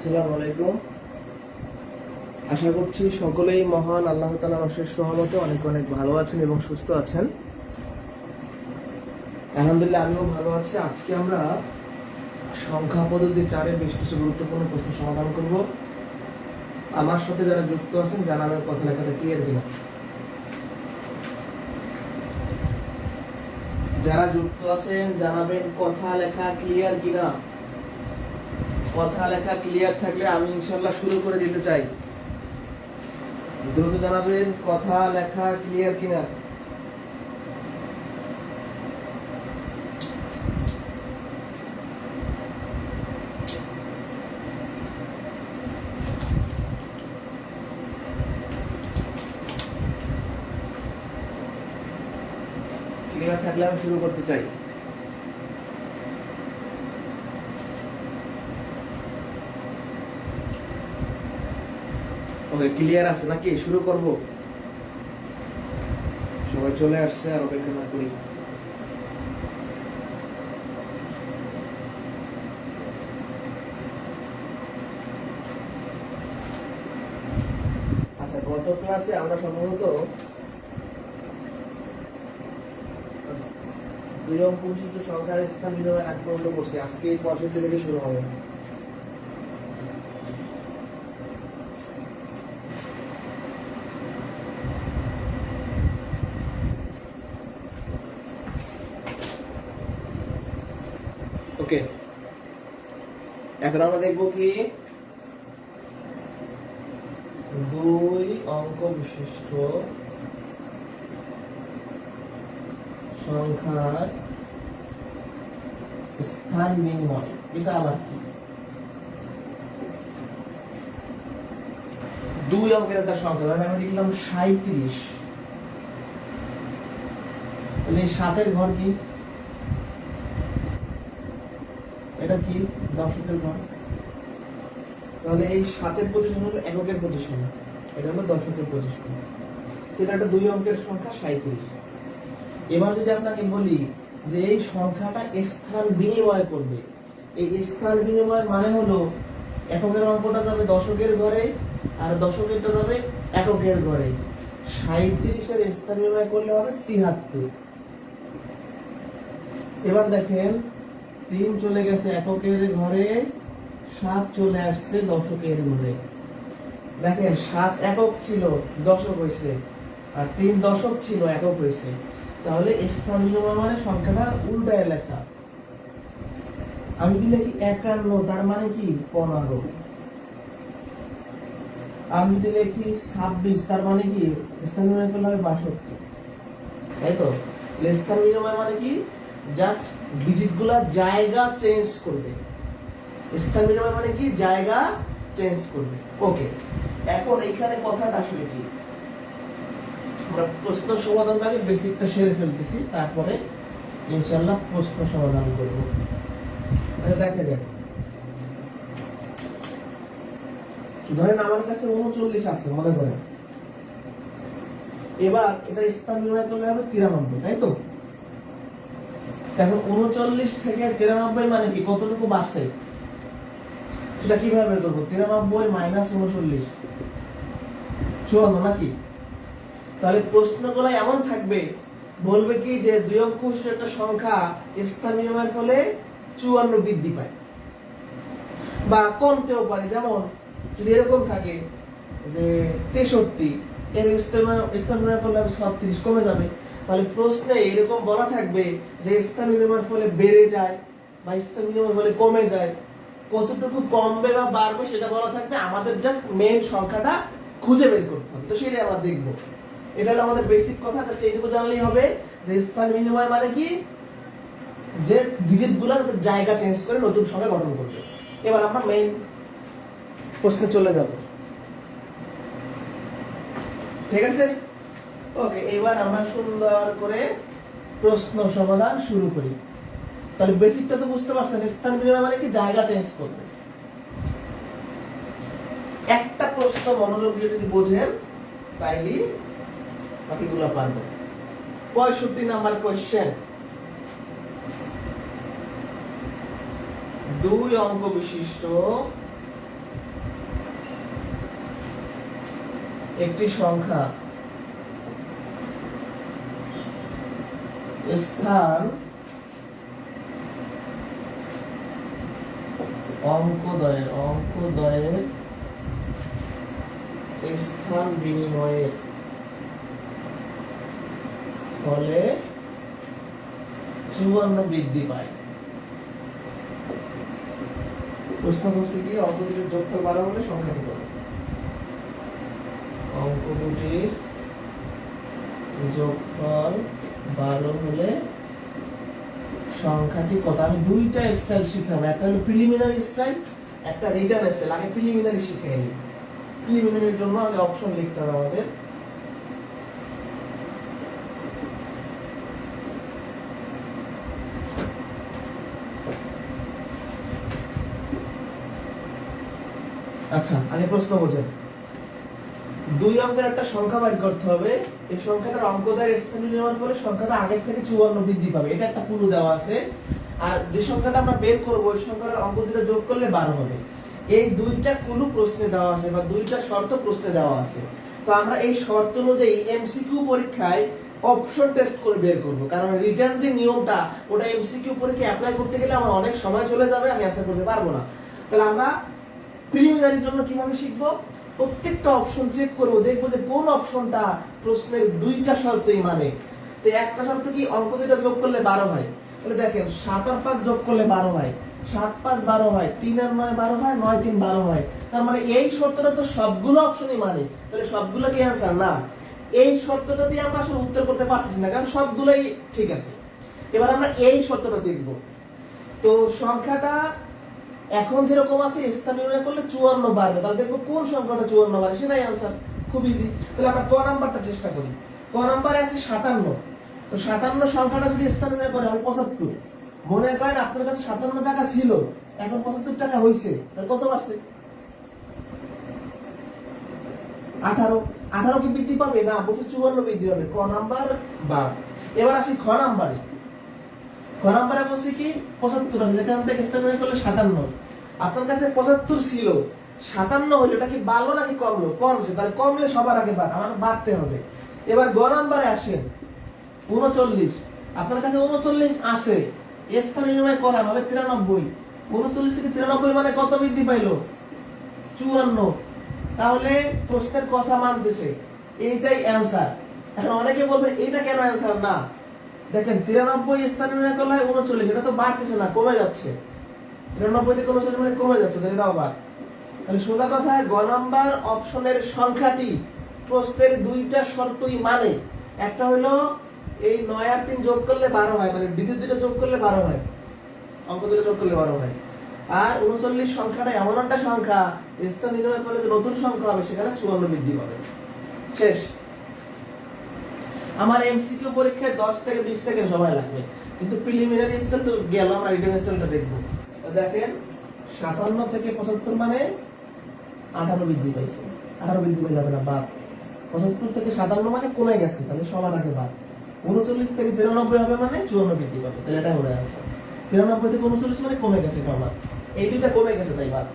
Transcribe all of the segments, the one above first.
আসসালামু আলাইকুম। আশা করছি সকলেই মহান আল্লাহ তাআলার অশেষ রহমতে অনেক অনেক ভালো আছেন এবং সুস্থ আছেন। আলহামদুলিল্লাহ আমিও ভালো আছি। আজকে আমরা সংখ্যা পদ্ধতি 4-এর বেশ কিছু গুরুত্বপূর্ণ প্রশ্ন সমাধান করব। আমার সাথে যারা যুক্ত আছেন জানাবেন কথা লেখাটা ক্লিয়ার কিনা। যারা যুক্ত আছেন জানাবেন কথা লেখা ক্লিয়ার কিনা। কথা লেখা ক্লিয়ার থাকলে আমি ইনশাআল্লাহ শুরু করে দিতে চাই। দ্রুত জানাবেন কথা লেখা ক্লিয়ার কিনা। ক্লিয়ার থাকলে আমি শুরু করতে চাই। ওকে, ক্লিয়ার আছে নাকি? শুরু করব। সবাই চলে আসছে, আর অপেক্ষা না করি। আচ্ছা, গত ক্লাসে আমরা সম্ভবত 2 অঙ্ক বিশিষ্ট সংখ্যার স্থান বিনিময় এক পর্যন্ত করছি। আজকে এই 65 থেকে শুরু হবে। ওকে, এখন আমরা দেখবো কি 2 অঙ্ক বিশিষ্ট সংখ্যার স্থান বিনিময়। এটা আবার কি? 2 অঙ্কের একটা সংখ্যা, ধরেন আমি লিখলাম 37। তাহলে এই 7-এর ঘর কি? এটা কি? দশকের ঘর। তাহলে এই 7-এর পজিশন হলো এককের পজিশন, এটা হলো দশকের পজিশন। এটা একটা 2 অঙ্কের সংখ্যা 37। এবার যদি আপনাকে বলি যে এই সংখ্যাটা স্থান বিনিময় করবে, এই স্থান বিনিময়ের মানে হলো এককের অঙ্কটা যাবে দশকের ঘরে আর দশকেরটা যাবে এককের ঘরে। 37-এর স্থান বিনিময় করলে হবে 73। এবার দেখেন 3 চলে গেছে এককের ঘরে, 7 চলে আসছে দশকের ঘরে। দেখেন 7 একক ছিল, দশক হয়েছে, আর 3 দশক ছিল, একক হয়েছে। তাহলে স্থান বিনিময় মানে সংখ্যাটা উল্টায় লেখা। আমি যদি লিখি 51, তার মানে কি 15। আমি যদি লিখি 26, তার মানে কি স্থান বিনিময় করলে হবে 62। তাই তো? স্থান বিনিময় মানে কি? জাস্ট ডিজিট গুলা জায়গা চেঞ্জ করবে। স্থান বিনিময় মানে কি? জায়গা চেঞ্জ করবে। ওকে, এখন এখানে কথাটা আসলে কি? আমরা প্রশ্ন সমাধানটা আগে বেসিকটা সেরে ফেলতেছি, তারপরে ইনশাআল্লাহ প্রশ্ন সমাধান করব। দেখা যাক, ধরেন আমার কাছে 39 আছে মনে করেন। এবার এটা স্থান বিনিময় করলে হবে 93, তাই তো? এখন 39 থেকে 93 মানে কি? কতটুকু বাড়ছে সেটা কিভাবে বের করব? 93 মাইনাস 39 54 নাকি? তাহলে প্রশ্নগুলো এমন থাকবে, বলবে কি যে 2 অঙ্ক বিশিষ্ট একটা সংখ্যা স্থান বিনিময়ের ফলে 54 বৃদ্ধি পায় বা কমতেও পারে। যেমন যদি এরকম থাকে যে 63, এর স্থান বিনিময় করলে 36, কমে যাবে। তাহলে প্রশ্নে এরকম বলা থাকবে যে স্থান বিনিময়ের ফলে বেড়ে যায় বা স্থান বিনিময়ের ফলে কমে যায়। কতটুকু কমবে বা বাড়বে সেটা বলা থাকবে, আমাদের জাস্ট মেইন সংখ্যাটা খুঁজে বের করতে হবে। তো সেটাই আমরা দেখব। এটা হলো আমাদের বেসিক কথা, জাস্ট এইটুকু জানলেই হবে যে স্থান বিনিময় মানে কি? যে ডিজিট গুলো জায়গা চেঞ্জ করে নতুন সংখ্যা গঠন করবে। এবার আমরা মেইন প্রশ্নে চলে যাব। ঠিক আছে? ওকে, এবার আমরা সুন্দর করে প্রশ্ন সমাধান শুরু করি। তাহলে বেসিকটা তো বুঝতে পারছেন, স্থান বিনিময় মানে কি? জায়গা চেঞ্জ করবে। একটা প্রশ্ন মনোযোগ দিয়ে যদি বোঝেন তাইলে বাকিগুলো পারবেন। 65 নাম্বার কোশ্চেন। 2 অঙ্ক বিশিষ্ট একটি সংখ্যা স্থান অঙ্কদ্বয়ের স্থান বিনিময়ের ফলে 54 বৃদ্ধি পায়। প্রশ্ন করছে কি অঙ্ক দুটির যোগফল 12 হলে সংখ্যাটি কত? অঙ্ক দুটির যোগফল 12 হলে সংখ্যাটি কত? আমি দুইটা স্টাইল শিখাবো, একটা হলো প্রিলিমিনারি স্টাইল, একটা রিটার্ন স্টাইল। আগে প্রিলিমিনারি শিখে নিই। প্রিলিমিনারির জন্য আগে অপশন লিখতে হবে আমাদের। আচ্ছা, আগে প্রশ্ন বোঝেন। দুই অঙ্কের একটা সংখ্যা বের করতে হবে। এই সংখ্যাটার অঙ্কদ্বয়ের স্থান নেওয়ার ফলে সংখ্যাটা আগের থেকে 54 বৃদ্ধি পাবে। এটা একটা ক্লু দেওয়া আছে। আর যে সংখ্যাটা আমরা বের করব ওই সংখ্যাটার অঙ্ক দুটো যোগ করলে 12 হবে। এই দুইটা ক্লু প্রশ্নে দেওয়া আছে বা দুইটা শর্ত প্রশ্নে দেওয়া আছে। তো আমরা এই শর্ত অনুযায়ী এমসিকিউ পরীক্ষায় অপশন টেস্ট করে বের করব, কারণ রিটার্ন যে নিয়মটা ওটা এমসিকিউ পরীক্ষায় অ্যাপ্লাই করতে গেলে আমার অনেক সময় চলে যাবে, আমি অ্যান্সার করতে পারবো না। তাহলে আমরা প্রিলিমিনারির জন্য কিভাবে শিখবো? প্রত্যেকটা অপশন চেক করব, দেখবো যে কোন অপশনটা প্রশ্নের দুইটা শর্তই মানে। তো একটা শর্ত কি, অঙ্ক দুটো যোগ করলে 12 হয়। তাহলে দেখেন 7 আর 5 যোগ করলে 12 হয়, 7 5 12 হয়, 3 আর 9 12 হয়, 9 3 12 হয়। তার মানে এই শর্তটা তো সবগুলো অপশনই মানে, তাহলে সবগুলো কি অ্যানসার না? এই শর্তটা দিয়ে আমরা আসলে উত্তর করতে পারতেছি না, কারণ সবগুলোই ঠিক আছে। এবার আমরা এই শর্তটা দেখব। তো সংখ্যাটা এখন যেরকম আছে স্থান নির্ণয় করলে 54 বাড়বে, তাহলে দেখবো কোন সংখ্যাটা 54 বাড়ে, সেটাই आंसर। খুব ইজি। তাহলে আমরা ক নাম্বারটা চেষ্টা করি। ক নাম্বারে আছে 57। তো 57 সংখ্যাটা যদি স্থান নির্ণয় করে হবে 75। মনে করেন আপনার কাছে 57 টাকা ছিল, এখন 75 টাকা হইছে, তাহলে কত বাড়ছে? 18। 18 কি বৃদ্ধি পাবে না? বলছে 54 বৃদ্ধি পাবে। ক নাম্বার বা। এবার আসি খ নাম্বারে। খ নাম্বারে বলছে কি 75 আছে, যেখান থেকে স্থান নির্ণয় করলে 57। আপনার কাছে 75 ছিল, 57 হলো, এটা কি বাড়লো নাকি কমলো? কমছে, তাহলে কমলে সবার আগে বাদ, আমার বাড়তে হবে। এবার গ নাম্বারে আসেন 39। আপনার কাছে 39 আছে, স্থান নির্ণয় করা হবে 93। 39 থেকে 93 মানে কত বৃদ্ধি পাইলো? 54। তাহলে প্রশ্নের কথা মানতেছে, এইটাই অ্যানসার। এখন অনেকে বলবেন এটা কেন অ্যানসার না? দেখেন 93 স্থান নির্ণয় করলে 39, এটা তো বাড়তেছে না, কমে যাচ্ছে। 93 থেকে 39 মানে কমে যাচ্ছে, তাহলে এটাও বাদ। তাহলে সোজা কথা, গ নাম্বার অপশনের সংখ্যাটি প্রশ্নের দুইটা শর্তই মানে। একটা হলো এই 9 আর 3 যোগ করলে 12 হয়, মানে ডিজিট দুটো যোগ করলে 12 হয়, অঙ্ক দুটো যোগ করলে 12 হয়। আর 39 সংখ্যাটা এমন একটা সংখ্যা স্থান নির্ণয় করলে যে নতুন সংখ্যা হবে সেখানে 54 বৃদ্ধি পাবে। শেষ। আমার এমসিকিউ পরীক্ষায় 10 থেকে 20 সেকেন্ড সময় লাগবে, কিন্তু প্রিলিমিনারি স্টাইল তো গেল, আমরা রিটেন স্টাইলটা দেখব। দেখেন 57 থেকে 75 মানে 18 বৃদ্ধি পাইছে। 18 বৃদ্ধি পেয়ে যাবে না, বাদ। 75 থেকে 57 মানে কমে গেছে, তাহলে সবার আগে বাদ। 39 থেকে 93 হবে মানে 54 বৃদ্ধি পাবে, তাহলে এটা হলো आंसर। 93 থেকে 39 মানে কমে গেছে, এটা বাদ। এই দুইটা কমে গেছে, তাই বাদ।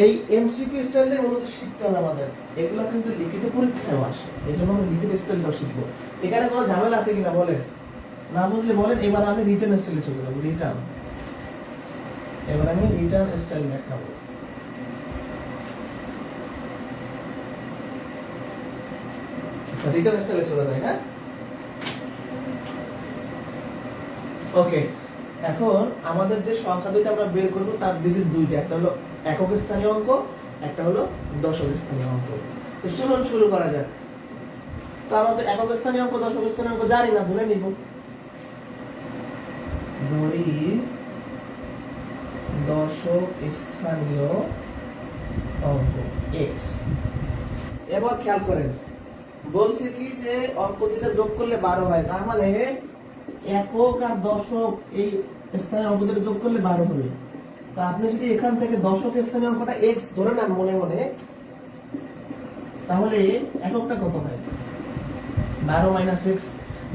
এই এমসিকিউ স্টাইলে মূলত শিখতে হবে আমাদের, এগুলো কিন্তু লিখিত পরীক্ষায় আসে, এইজন্য আমরা লিখিত স্টাইলটা শিখবো। এখানে কোনো ঝামেলা আছে কিনা বলেন, না বুঝলে বলেন। এবার আমি রিটার্ন স্টাইলে চলে যাব। রিটার্ন, এবার আমি রিটার্ন স্টাইল দেখাবো। আচ্ছা, রিটার্ন স্টাইলে চলে যায়। হ্যাঁ, ওকে। এখন আমাদের যে সংখ্যা দুইটা আমরা বের করব তার ডিজিট দুইটা, একটা হলো একক স্থানীয় অঙ্ক, একটা হলো দশক স্থানীয় অঙ্ক। তো চলুন শুরু করা যাক। তো আমাদের একক স্থানীয় অঙ্ক দশক স্থানীয় অঙ্ক জানি না, ধরে নিব। ধরি দশক স্থানীয় অঙ্ক x। এবার খেয়াল করেন, বলছে কি যে অঙ্ক দুটো যোগ করলে 12 হয়, তার মানে একক আর দশক এই স্থানীয় অঙ্ক দুটো যোগ করলে 12 হবে। তা আপনি যদি এখান থেকে দশক স্থানীয় অঙ্কটা x ধরে নেন মনে মনে, তাহলে এককটা কত হয়? 12 - x।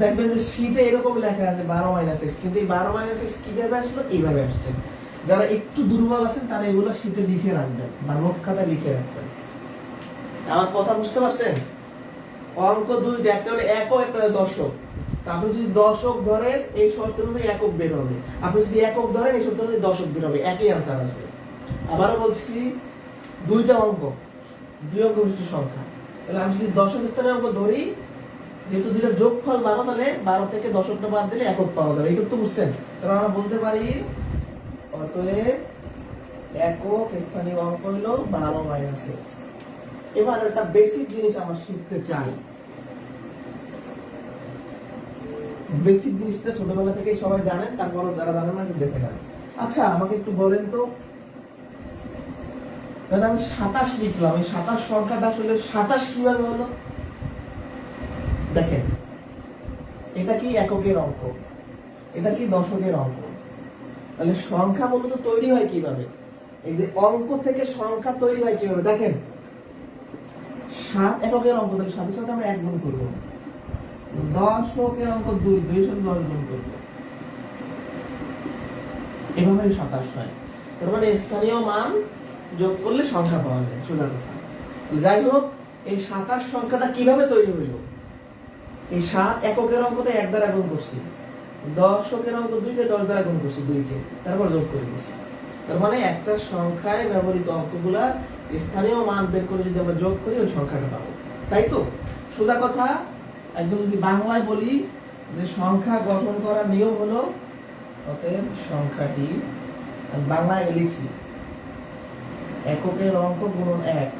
দেখবেন যে শীটে এরকম লেখা আছে 12 - x, কিন্তু এই 12 - x কিভাবে আসলো? এইভাবে আসছে। যারা একটু দুর্বল আছেন তারা এগুলো শীটে লিখে রাখবেন বা নোট খাতায় লিখে রাখবেন। আমার কথা বুঝতে পারছেন? অঙ্ক দুইটা, একটা হলো একক, একটা হলো দশক। আপনি যদি দশক ধরেন এই শর্ত অনুযায়ী একক বের হবে, আপনি যদি একক ধরেন এই শর্ত অনুযায়ী দশক বের হবে, একই আনসার আসবে। আবারও বলছি, দুইটা অঙ্ক, দুই অঙ্ক বিশিষ্ট সংখ্যা, তাহলে আমি যদি দশক স্থানীয় অঙ্ক ধরি, যেহেতু দুইটার যোগফল 12, তাহলে 12 থেকে দশকটা বাদ দিলে একক পাওয়া যাবে। এইটুকু তো বুঝছেন? তাহলে আমরা বলতে পারি অতএব একক স্থানীয় অঙ্ক হলো 12 মাইনাস x। এবার একটা বেসিক জিনিস আমরা শিখতে চাই, বেসিক জিনিসটা ছোটবেলা থেকেই সবাই জানেন, তারপরও যারা জানেন না একটু দেখে নেন। আচ্ছা আমাকে একটু বলেন তো, আমি 27 লিখলাম, এই 27 সংখ্যাটা আসলে 27 কিভাবে হলো? দেখেন, এটা কি এককের অঙ্ক, এটা কি দশকের অঙ্ক, তাহলে সংখ্যা মূলত তৈরি হয় কিভাবে? এই যে অঙ্ক থেকে সংখ্যা তৈরি হয় কিভাবে দেখেন, 7 এককের অঙ্ক, তাহলে 7 এর সাথে আমরা 1 গুণ করব। দশকের অঙ্ক 2, 2 এর সাথে 10 গুণ করব, এভাবে 27 হয়। তার মানে স্থানীয় মান যোগ করলে সংখ্যা পাওয়া যায়, সোজা কথা। যাই হোক, এই 27 সংখ্যাটা কিভাবে তৈরি হইল? এই 7 এককের অঙ্কতে 1 দ্বারা গুণ করছি, দশকের অঙ্ক 2 তে 10 দ্বারা গুণ করছি 2 কে, তারপর যোগ করে দিয়েছি। তার মানে একটা সংখ্যায় ব্যবহৃত অঙ্কগুলা স্থানীয় মান বের করে যদি আমরা যোগ করি ওই সংখ্যাটা পাবো, তাই তো? সোজা কথা। একদম যদি বাংলায় বলি যে সংখ্যা গঠন করার নিয়ম হলো, অতএব সংখ্যাটি, বাংলায় লিখি এককের অঙ্ক গুণন 1,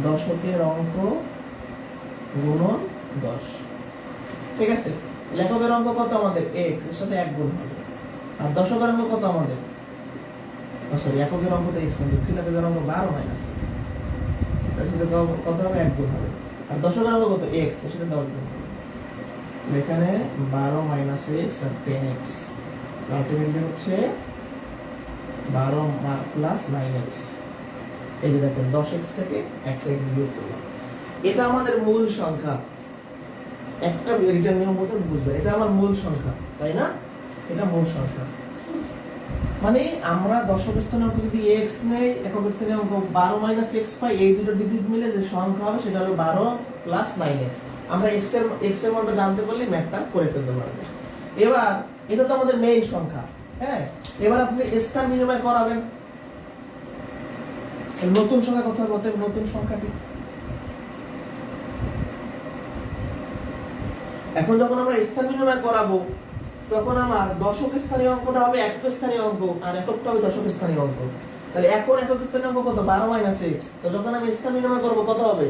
দশকের অঙ্ক গুণন 10। ঠিক আছে? লেখকের অঙ্ক কত আমাদের? x, এর সাথে 1 গুণ হবে। আর দশকের অঙ্ক কত আমাদের? সরি, এককের অঙ্ক তো x না, দুঃখিতের অঙ্ক 12 মাইনাস x, এর সাথে কত হবে? 1 গুণ হবে। আর দশকের অঙ্ক কত? x, এর সাথে 10 গুণ হবে। এখানে 12 মাইনাস x আর 10x, আলটিমেটলি হচ্ছে 12 প্লাস 9x। এই যে দেখেন 10x থেকে একটা x বিয়োগ করলাম, এটা আমাদের মূল সংখ্যা। একটা রিটার্ন নিয়ম মতো বুঝবে, এটা আমার মূল সংখ্যা, তাই না? এটা মূল সংখ্যা। মানে আমরা দশক স্থানীয় অঙ্ক যদি x নেই, একক স্থানীয় অঙ্ক 12 মাইনাস x পাই, এই দুটো ডিজিট মিলে যে সংখ্যা হবে সেটা হলো 12 প্লাস 9x। আমরা x এর মানটা জানতে পারলে ম্যাথটা করে ফেলতে পারবো। এবার এটা তো আমাদের মেইন সংখ্যা, হ্যাঁ? এবার আপনি স্থান বিনিময় করাবেন, নতুন সংখ্যা কথা বলতে, নতুন সংখ্যাটি এখন যখন আমরা স্থান বিনিময় করাবো, তখন আমার দশক স্থানীয় অঙ্কটা হবে একক স্থানীয় অঙ্ক, আর এককটা হবে দশক স্থানীয় অঙ্ক। তাহলে এখন একক স্থানীয় অঙ্ক কত? 12 মাইনাস x। তো যখন আমি স্থান বিনিময় করবো কত হবে?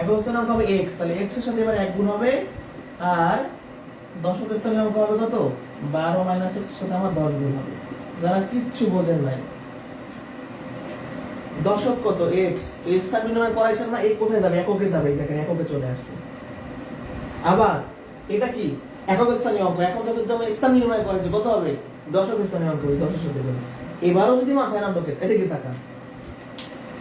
একক স্থানীয় অঙ্ক হবে x, তাহলে x এর সাথে এবার 1 গুণ হবে, আর দশক স্থানীয় অঙ্ক হবে কত? 12 মাইনাস x এর সাথে আমার 10 গুণ হবে। যারা কিচ্ছু বোঝেন নাই, দশক কত? x, তো স্থান বিনিময় করাইছেন না, এই কোথায় যাবে? এককে যাবে, দেখেন এককে চলে আসছে। আবার এটা কি? একক স্থানীয় অঙ্ক, এখন যখন আমি স্থান বিনিময় করেছি কত হবে? দশক স্থানীয় অঙ্ক, 10 এর সাথে গুণ। এবারও যদি মাথায় না ঢোকে, এদিকে তাকান,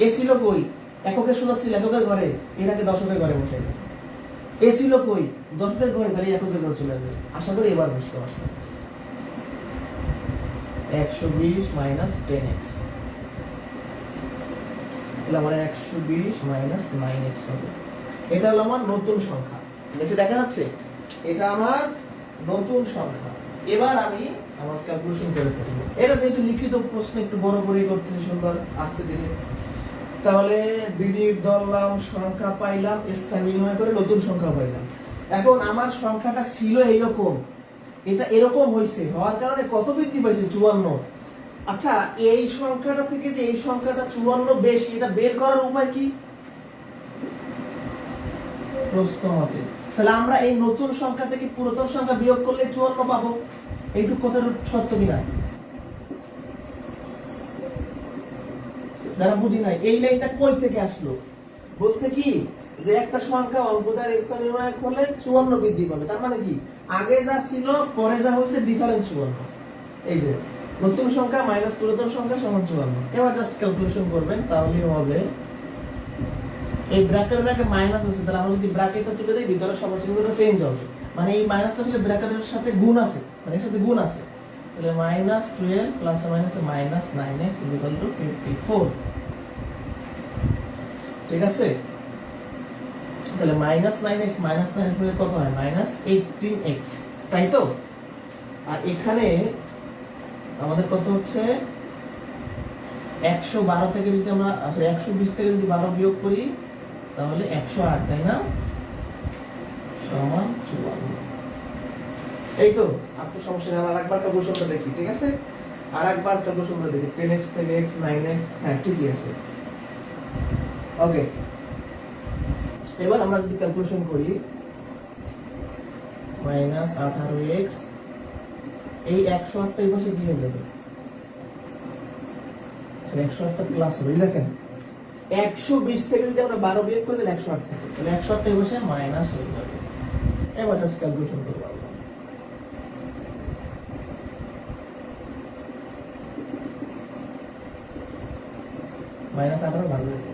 এ ছিল কই? এককের সোজা ছিল এককের ঘরে, এটাকে দশকের ঘরে বসাই দেন। এ ছিল কই? দশকের ঘরে, তাহলে এককের ঘরে চলে আসবে। আশা করি এবার বুঝতে পারছেন। 120 মাইনাস 10x, তাহলে আমার 120 মাইনাস 9x হবে। এটা হলো আমার নতুন সংখ্যা, নিচে দেখা যাচ্ছে, এটা আমার নতুন সংখ্যা। এবার আমি আমার ক্যালকুলেশন করে ফেলবো। এটা যেহেতু লিখিত প্রশ্ন, একটু বড় করে করতেছি, সুন্দর আস্তে ধীরে। তাহলে ডিজিট ধরলাম, সংখ্যা পাইলাম, স্থান বিনিময় করে নতুন সংখ্যা পাইলাম। এখন আমার সংখ্যাটা ছিল এইরকম, এটা এরকম হয়েছে, হওয়ার কারণে কত বৃদ্ধি পাইছে? 54। আচ্ছা, এই সংখ্যাটা থেকে যে এই সংখ্যাটা 54 বেশি, এটা বের করার উপায় কি? প্রশ্ন মতে, তাহলে আমরা এই নতুন সংখ্যা থেকে পুরাতন সংখ্যা বিয়োগ করলে 54 পাবো। এইটুকু কথার সত্য কিনা? যারা বুঝি নাই, এই লাইনটা কই থেকে আসলো? বলছে কি যে একটা সংখ্যা অঙ্কটার স্থান নির্ণয় করলে 54 বৃদ্ধি পাবে। তার মানে কি, আগে যা ছিল পরে যা হয়েছে ডিফারেন্স 54। এই যে নতুন সংখ্যা মাইনাস পুরাতন সংখ্যা সমান 54। এবার জাস্ট ক্যালকুলেশন করবেন, তাহলেই হবে। এই ব্র্যাকেটের আগে মাইনাস আছে, তাহলে আমরা যদি ব্র্যাকেটটা তুলে দেই, ভিতরে সবার চিহ্নটা চেঞ্জ হবে। মানে এই মাইনাসটা আসলে ব্র্যাকেটের সাথে গুণ আছে, মানে এর সাথে গুণ আছে। তাহলে -12 প্লাস মাইনাসে -9x = 54। ঠিক আছে? তাহলে মাইনাস 9x হলে কত হয়? মাইনাস 18x, তাই তো? আর এখানে আমাদের কত হচ্ছে? 112 থেকে যদি আমরা 120 থেকে যদি 12 বিয়োগ করি তাহলে 108, তাই না? সমান 54। এই তো, আর তো সমস্যা নেই। আর একবার ক্যালকুলেশনটা দেখি, ঠিক আছে? আর একবার ক্যালকুলেশনটা দেখি। 10x থেকে x 9x, হ্যাঁ ঠিকই আছে। ওকে, এবার আমরা যদি ক্যালকুলেশন করি মাইনাস 18x, এই 108 টা এই পাশে কি হয়ে যাবে? 108 টা প্লাস হবে। দেখেন 120 থেকে যদি আমরা 12 বিয়োগ করি তাহলে 108 থাকে, তাহলে 108 টা এই পাশে মাইনাস হয়ে যাবে। এবার জাস্ট ক্যালকুলেশন করব। মাইনাস 18 ভালো হয়ে যাবে।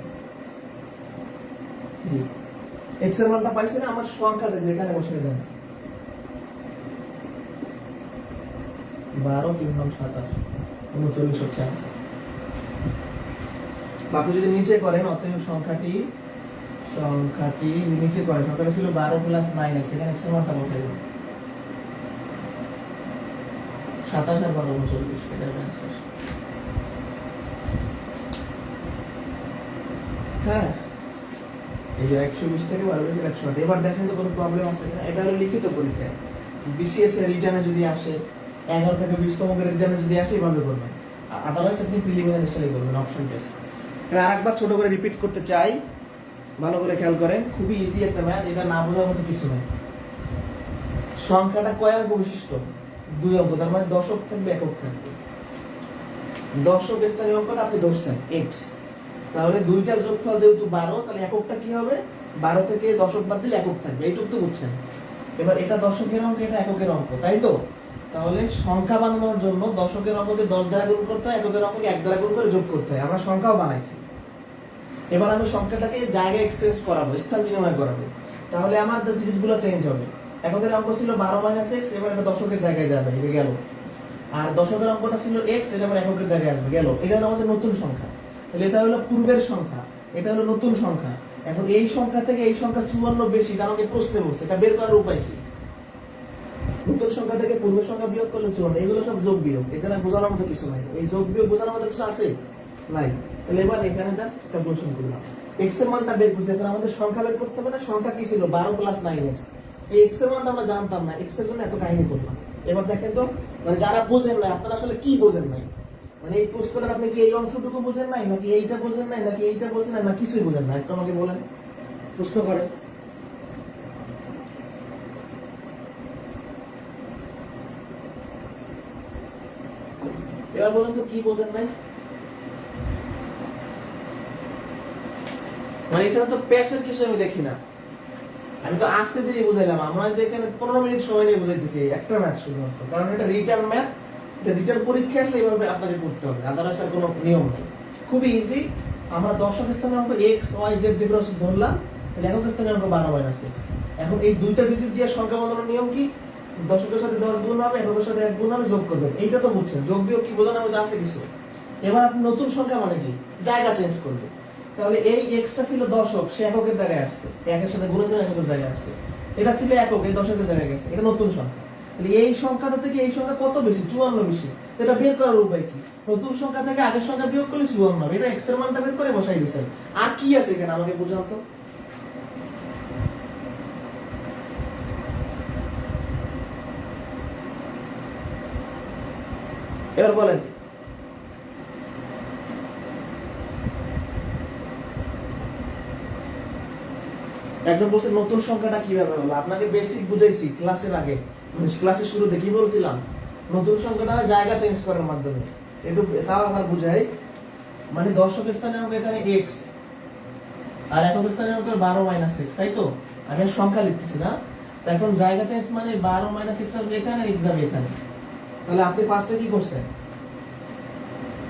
x এর মানটা পাইছি না? আমার সংখ্যা আছে যেখানে বসিয়ে দেন। 12 3 27 39 হচ্ছে आंसर। আপনি যদি নিচে করেন, অতএব সংখ্যাটি নিচে করেন, সংখ্যাটা ছিল 12 প্লাস 9x, এখানে x এর মানটা বসাই দেন। 27 আর 12 39, এটা হবে आंसर। হ্যাঁ, এই যে 120 থেকে 12 থেকে 108। এবার দেখেন তো কোনো প্রবলেম আছে কিনা। এটা হলো লিখিত পরীক্ষা। বিসিএস এর রিটার্নে যদি আসে, 11 থেকে 20 তম গ্রেড রিটার্নে যদি আসে, এভাবে করবেন। আদারওয়াইজ আপনি প্রিলিমিনারি স্টাডি করবেন, অপশন টেস্ট। এবার আরেকবার ছোট করে রিপিট করতে চাই, ভালো করে খেয়াল করেন। খুবই ইজি একটা ম্যাথ, এটা না বোঝার মতো কিছু নেই। সংখ্যাটা কয় অঙ্ক বিশিষ্ট? 2 অঙ্ক, তার মানে দশক থাকবে, একক থাকবে। দশক স্থানীয় অঙ্কটা আপনি ধরছেন x, তাহলে দুইটার যোগফল যেহেতু 12, তাহলে এককটা কি হবে? 12 থেকে দশক বাদ দিলে একক থাকবে, এইটুকু তো বুঝছেন। এবার এটা দশকের অঙ্ক, এটা এককের অঙ্ক, তাই তো? তাহলে সংখ্যা বানানোর জন্য দশকের অঙ্ককে 10 দ্বারা গুণ করতে হয়, এককের অঙ্ককে 1 দ্বারা গুণ করে যোগ করতে হয়। আমরা সংখ্যাও বানাইছি। এবার আমি সংখ্যাটাকে জায়গায় এক্সচেঞ্জ করাবো, স্থান বিনিময় করাবো। তাহলে আমার যে ডিজিটগুলো চেঞ্জ হবে। এককের অঙ্ক ছিল 12 - x, এবার এটা দশকের জায়গায় যাবে, এই যে গেল। আর দশকের অঙ্কটা ছিল x, এটা আবার এককের জায়গায় আসবে, গেল। এটা হলো আমাদের নতুন সংখ্যা। তাহলে এটা হলো পূর্বের সংখ্যা, এটা হলো নতুন সংখ্যা। এখন এই সংখ্যা থেকে এই সংখ্যা 54 বেশি, এটা আমাকে প্রশ্নে বলছে। এটা বের করার উপায় কি? নতুন সংখ্যা থেকে পূর্বের সংখ্যা বিয়োগ করলে 54, এগুলো সব যোগ বিয়োগ। এখানে বোঝানোর মতো কিছু নাই। এই যোগ বিয়োগ বোঝানোর মতো কিছু আছে? নাই। তাহলে এবার এখানে জাস্ট ক্যালকুলেশন করলাম। x এর মানটা বের করতে, এখন আমাদের সংখ্যা বের করতে হবে না? সংখ্যা কি ছিল? 12 প্লাস 9x। এই x এর মানটা আমরা জানতাম না, x এর জন্য এত কাহিনী করলাম। এবার দেখেন তো, মানে যারা বোঝেন না, আপনারা আসলে কি বোঝেন নাই? মানে এই প্রশ্নটা আপনি কি এই অংশটুকু বোঝেন নাই, নাকি এইটা বোঝেন নাই, নাকি এইটা বোঝেন না, কিছুই বোঝেন না? একটু আমাকে বলেন, প্রশ্ন করেন। এবার বলেন তো কি বোঝেন নাই? মানে এখানে তো পেসের কিছু আমি দেখি না। আমি তো আস্তে ধীরে বুঝাইলাম। আমরা যে এখানে 15 মিনিট সময় নিয়ে বুঝাইতেছি একটা ম্যাথ শুধুমাত্র, কারণ এটা রিটার্ন ম্যাথ। এটা রিটার্ন পরীক্ষা আসলে এইভাবে আপনাকে করতে হবে, আদারওয়াইজ আর কোনো নিয়ম নেই। খুবই ইজি। আমরা দশক স্থানে অঙ্ক x y z যেগুলো ধরলাম, তাহলে একক স্থানে অঙ্ক 12 - x। এখন এই দুইটা ডিজিট দিয়ে সংখ্যা বানানোর নিয়ম কি? দশকের সাথে 10 গুণ হবে, এককের সাথে 1 গুণ হবে, যোগ করবেন। এইটা তো বুঝছেন। যোগ বিয়োগ কি বোঝানোর মধ্যে আছে কিছু? এবার আপনি নতুন সংখ্যা মানে কি? জায়গা চেঞ্জ করবে। তাহলে এই এক্সটা ছিল দশক, সে এককের জায়গায় আসছে, একের সাথে গুণেছে, এককের জায়গায় আসছে। এটা ছিল একক, এই দশকের জায়গায় গেছে, এটা নতুন সংখ্যা। তাহলে এই সংখ্যাটা থেকে এই সংখ্যা কত বেশি? 54 বেশি। এটা বের করার উপায় কি? নতুন সংখ্যা থেকে আগের সংখ্যা বিয়োগ করলে 54 হবে। এটা এক্স এর মানটা বের করে বসাই দিয়েছেন। আর কি আছে এখানে আমাকে বোঝান তো। এবার বলেন, একজন বলছে নতুন সংখ্যাটা কিভাবে হলো। আপনাকে বেসিক বুঝাইছি ক্লাসের আগে, মানে ক্লাসের শুরুতে কি বলছিলাম? নতুন সংখ্যাটা জায়গা চেঞ্জ করার মাধ্যমে। একটু তাও আবার বুঝাই। মানে দশক স্থানে অঙ্ক এখানে x, আর একক স্থানে অঙ্ক 12 - x, তাই তো? আমি সংখ্যা লিখতেছি না। এখন জায়গা চেঞ্জ মানে 12 - x আসবে এখানে, x যাবে এখানে। তাহলে আপনি পাঁচটা কি করছেন?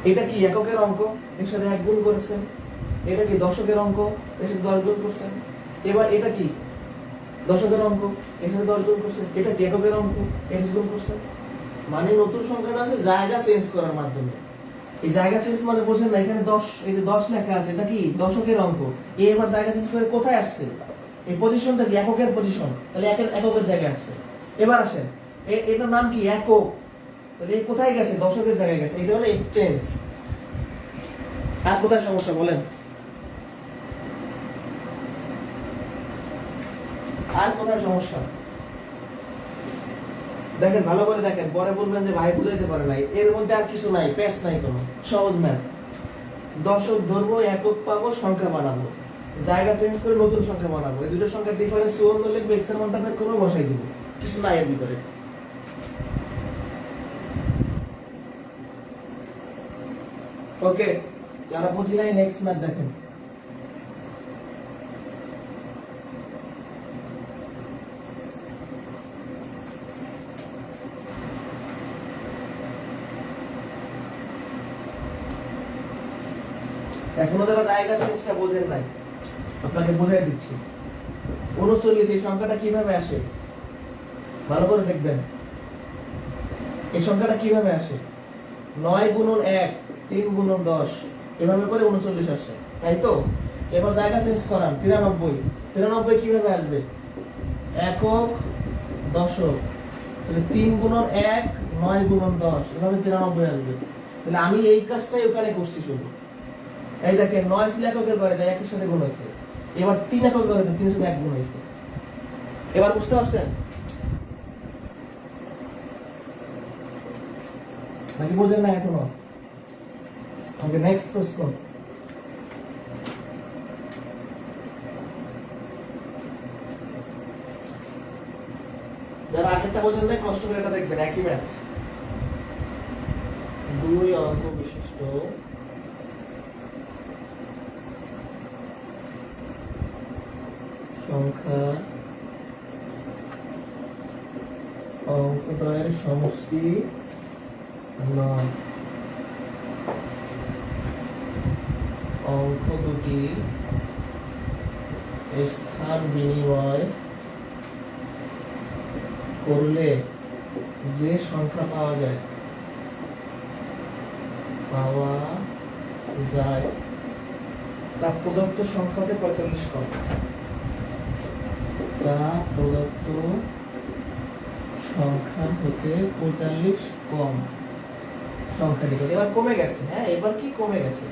এটা কি এককের অঙ্ক, এর সাথে 1 গুণ করেছেন। এটা কি দশকের অঙ্ক, এর সাথে 10 গুণ করছেন। এবার এটা কি দশকের অঙ্ক, এর সাথে 10 গুণ করছেন। এটা কি এককের অঙ্ক, x গুণ করছেন। মানে নতুন সংখ্যাটা আছে জায়গা চেঞ্জ করার মাধ্যমে। এই জায়গা চেঞ্জ মানে বোঝেন না, এখানে 10, এই যে 10 লেখা আছে, এটা কি দশকের অঙ্ক। এবার জায়গা চেঞ্জ করে কোথায় আসছে? এই পজিশনটা কি এককের পজিশন, তাহলে এককের জায়গায় আসছে। এবার আসেন, এটার নাম কি একক, তাহলে এই কোথায় গেছে? দশকের জায়গায় গেছে, এটা হলো এক্সচেঞ্জ। আর কোথায় সমস্যা বলেন? আর কোথায় সমস্যা দেখেন, ভালো করে দেখেন, পরে বলবেন যে ভাই বুঝাইতে পারে নাই। এর মধ্যে আর কিছু নাই, পেস নাই কোনো, সহজ ম্যাথ। দশক ধরবো, একক পাবো, সংখ্যা বানাবো, জায়গা চেঞ্জ করে নতুন সংখ্যা বানাবো, এই দুটো সংখ্যার ডিফারেন্স 54 লিখবো, এক্স এর মানটা বের করবো, বসাই দিব, কিছু নাই এর ভিতরে। ওকে, যারা বুঝি নাই নেক্সট ম্যাথ দেখেন। এখনো যারা জায়গা চেঞ্জটা বোঝেন নাই, আপনাকে বোঝাই দিচ্ছি। 39 এই সংখ্যাটা কিভাবে আসে ভালো করে দেখবেন। এই সংখ্যাটা কিভাবে আসে? 9 গুণন 1, 3 গুণন 10, এভাবে করে 39 আসে, তাই তো? এবার জায়গা চেঞ্জ করান, 93। 93 কিভাবে আসবে? একক, দশক, তাহলে 3 গুণন 1, 9 গুণন 10, এভাবে 93 আসবে। তাহলে আমি এই কাজটাই ওখানে করছি শুধু। এই দেখেন, 9 ছিল এককের ঘরে, তাই একের সাথে গুণ হয়েছে। এবার 3 একক ঘরে, 3 এর সাথে 1 গুণ হয়েছে। এবার বুঝতে পারছেন নাকি বোঝেন না এখনো? ওকে, নেক্সট প্রশ্ন। যারা আগেরটা বোঝেন না, কষ্ট করে এটা দেখবেন, একই ম্যাথ। 2 অঙ্ক বিশিষ্ট সংখ্যা অঙ্কদ্বয়ের সমষ্টি নয়। অঙ্ক দুটি স্থান বিনিময় করলে যে সংখ্যা পাওয়া যায় তা প্রদত্ত সংখ্যাতে 45 কম। তা প্রদত্ত সংখ্যা হতে 45 কম। সংখ্যাটি কত? এবার কমে গেছে। হ্যাঁ, এবার কি কমে গেছে?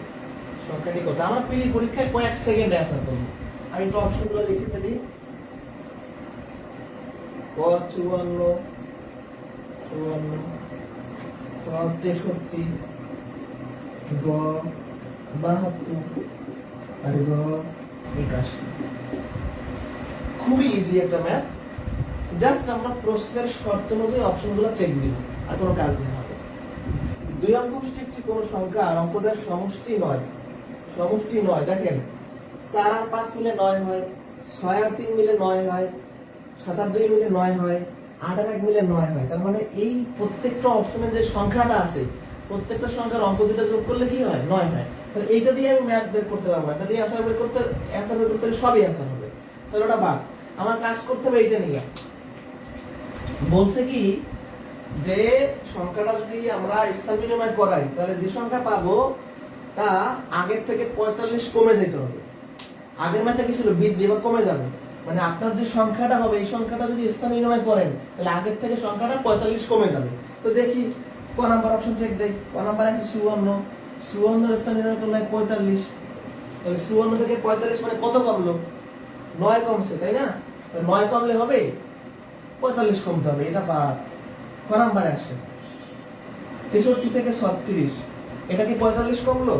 সংখ্যাটি কত? আমরা পিলি পরীক্ষায় কয়েক সেকেন্ডে অ্যান্সার করব। আমি তো অপশনগুলো লিখে ফেলি। ক 54, খ 63, গ 72 আর গ 81। খুবই ইজি একটা ম্যাথ। জাস্ট আমরা প্রশ্নের শর্ত অনুযায়ী অপশনগুলো চেক দিব, আর কোনো কাজ নেই হাতে। 2 অঙ্ক বিশিষ্ট কোন সংখ্যা অঙ্কদের সমষ্টি নয়। সমষ্টি নয়, দেখেন 4 আর 5 মিলে 9 হয়, 6 আর 3 মিলে 9 হয়, 7 আর 2 মিলে 9 হয়, 8 আর 1 মিলে 9 হয়। তার মানে এই প্রত্যেকটা অপশনে যে সংখ্যাটা আছে, প্রত্যেকটা সংখ্যার অঙ্ক দুটো যোগ করলে কি হয়? 9 হয়। তাহলে এইটা দিয়ে আমি ম্যাথ বের করতে পারবো, এটা দিয়ে অ্যানসার বের করতে সবই অ্যানসার হবে। তাহলে ওটা বাদ, আমার কাজ করতে হবে এইটা নিয়ে। বলছে কি যে সংখ্যাটা যদি আমরা স্থান বিনিময় করাই, তাহলে যে সংখ্যা পাবো তা আগের থেকে 45 কমে যেতে হবে। আগের ম্যাথে কি ছিল? বৃদ্ধি, এবার কমে যাবে। মানে আপনার যে সংখ্যাটা হবে, এই সংখ্যাটা যদি স্থান বিনিময় করেন, তাহলে আগের থেকে সংখ্যাটা 45 কমে যাবে। তো দেখি ক নাম্বার অপশন চেক দেই। ক নাম্বার আছে 54। 54 স্থান বিনিময় করলে 45। তাহলে 54 থেকে 45 মানে কত কমলো? 9 কমছে, তাই না? 9 কমলে হবে 45 কমতে হবে, এটা বাদ। ক নাম্বারে আসে 63 থেকে 36, এটা কি 45 কমলো?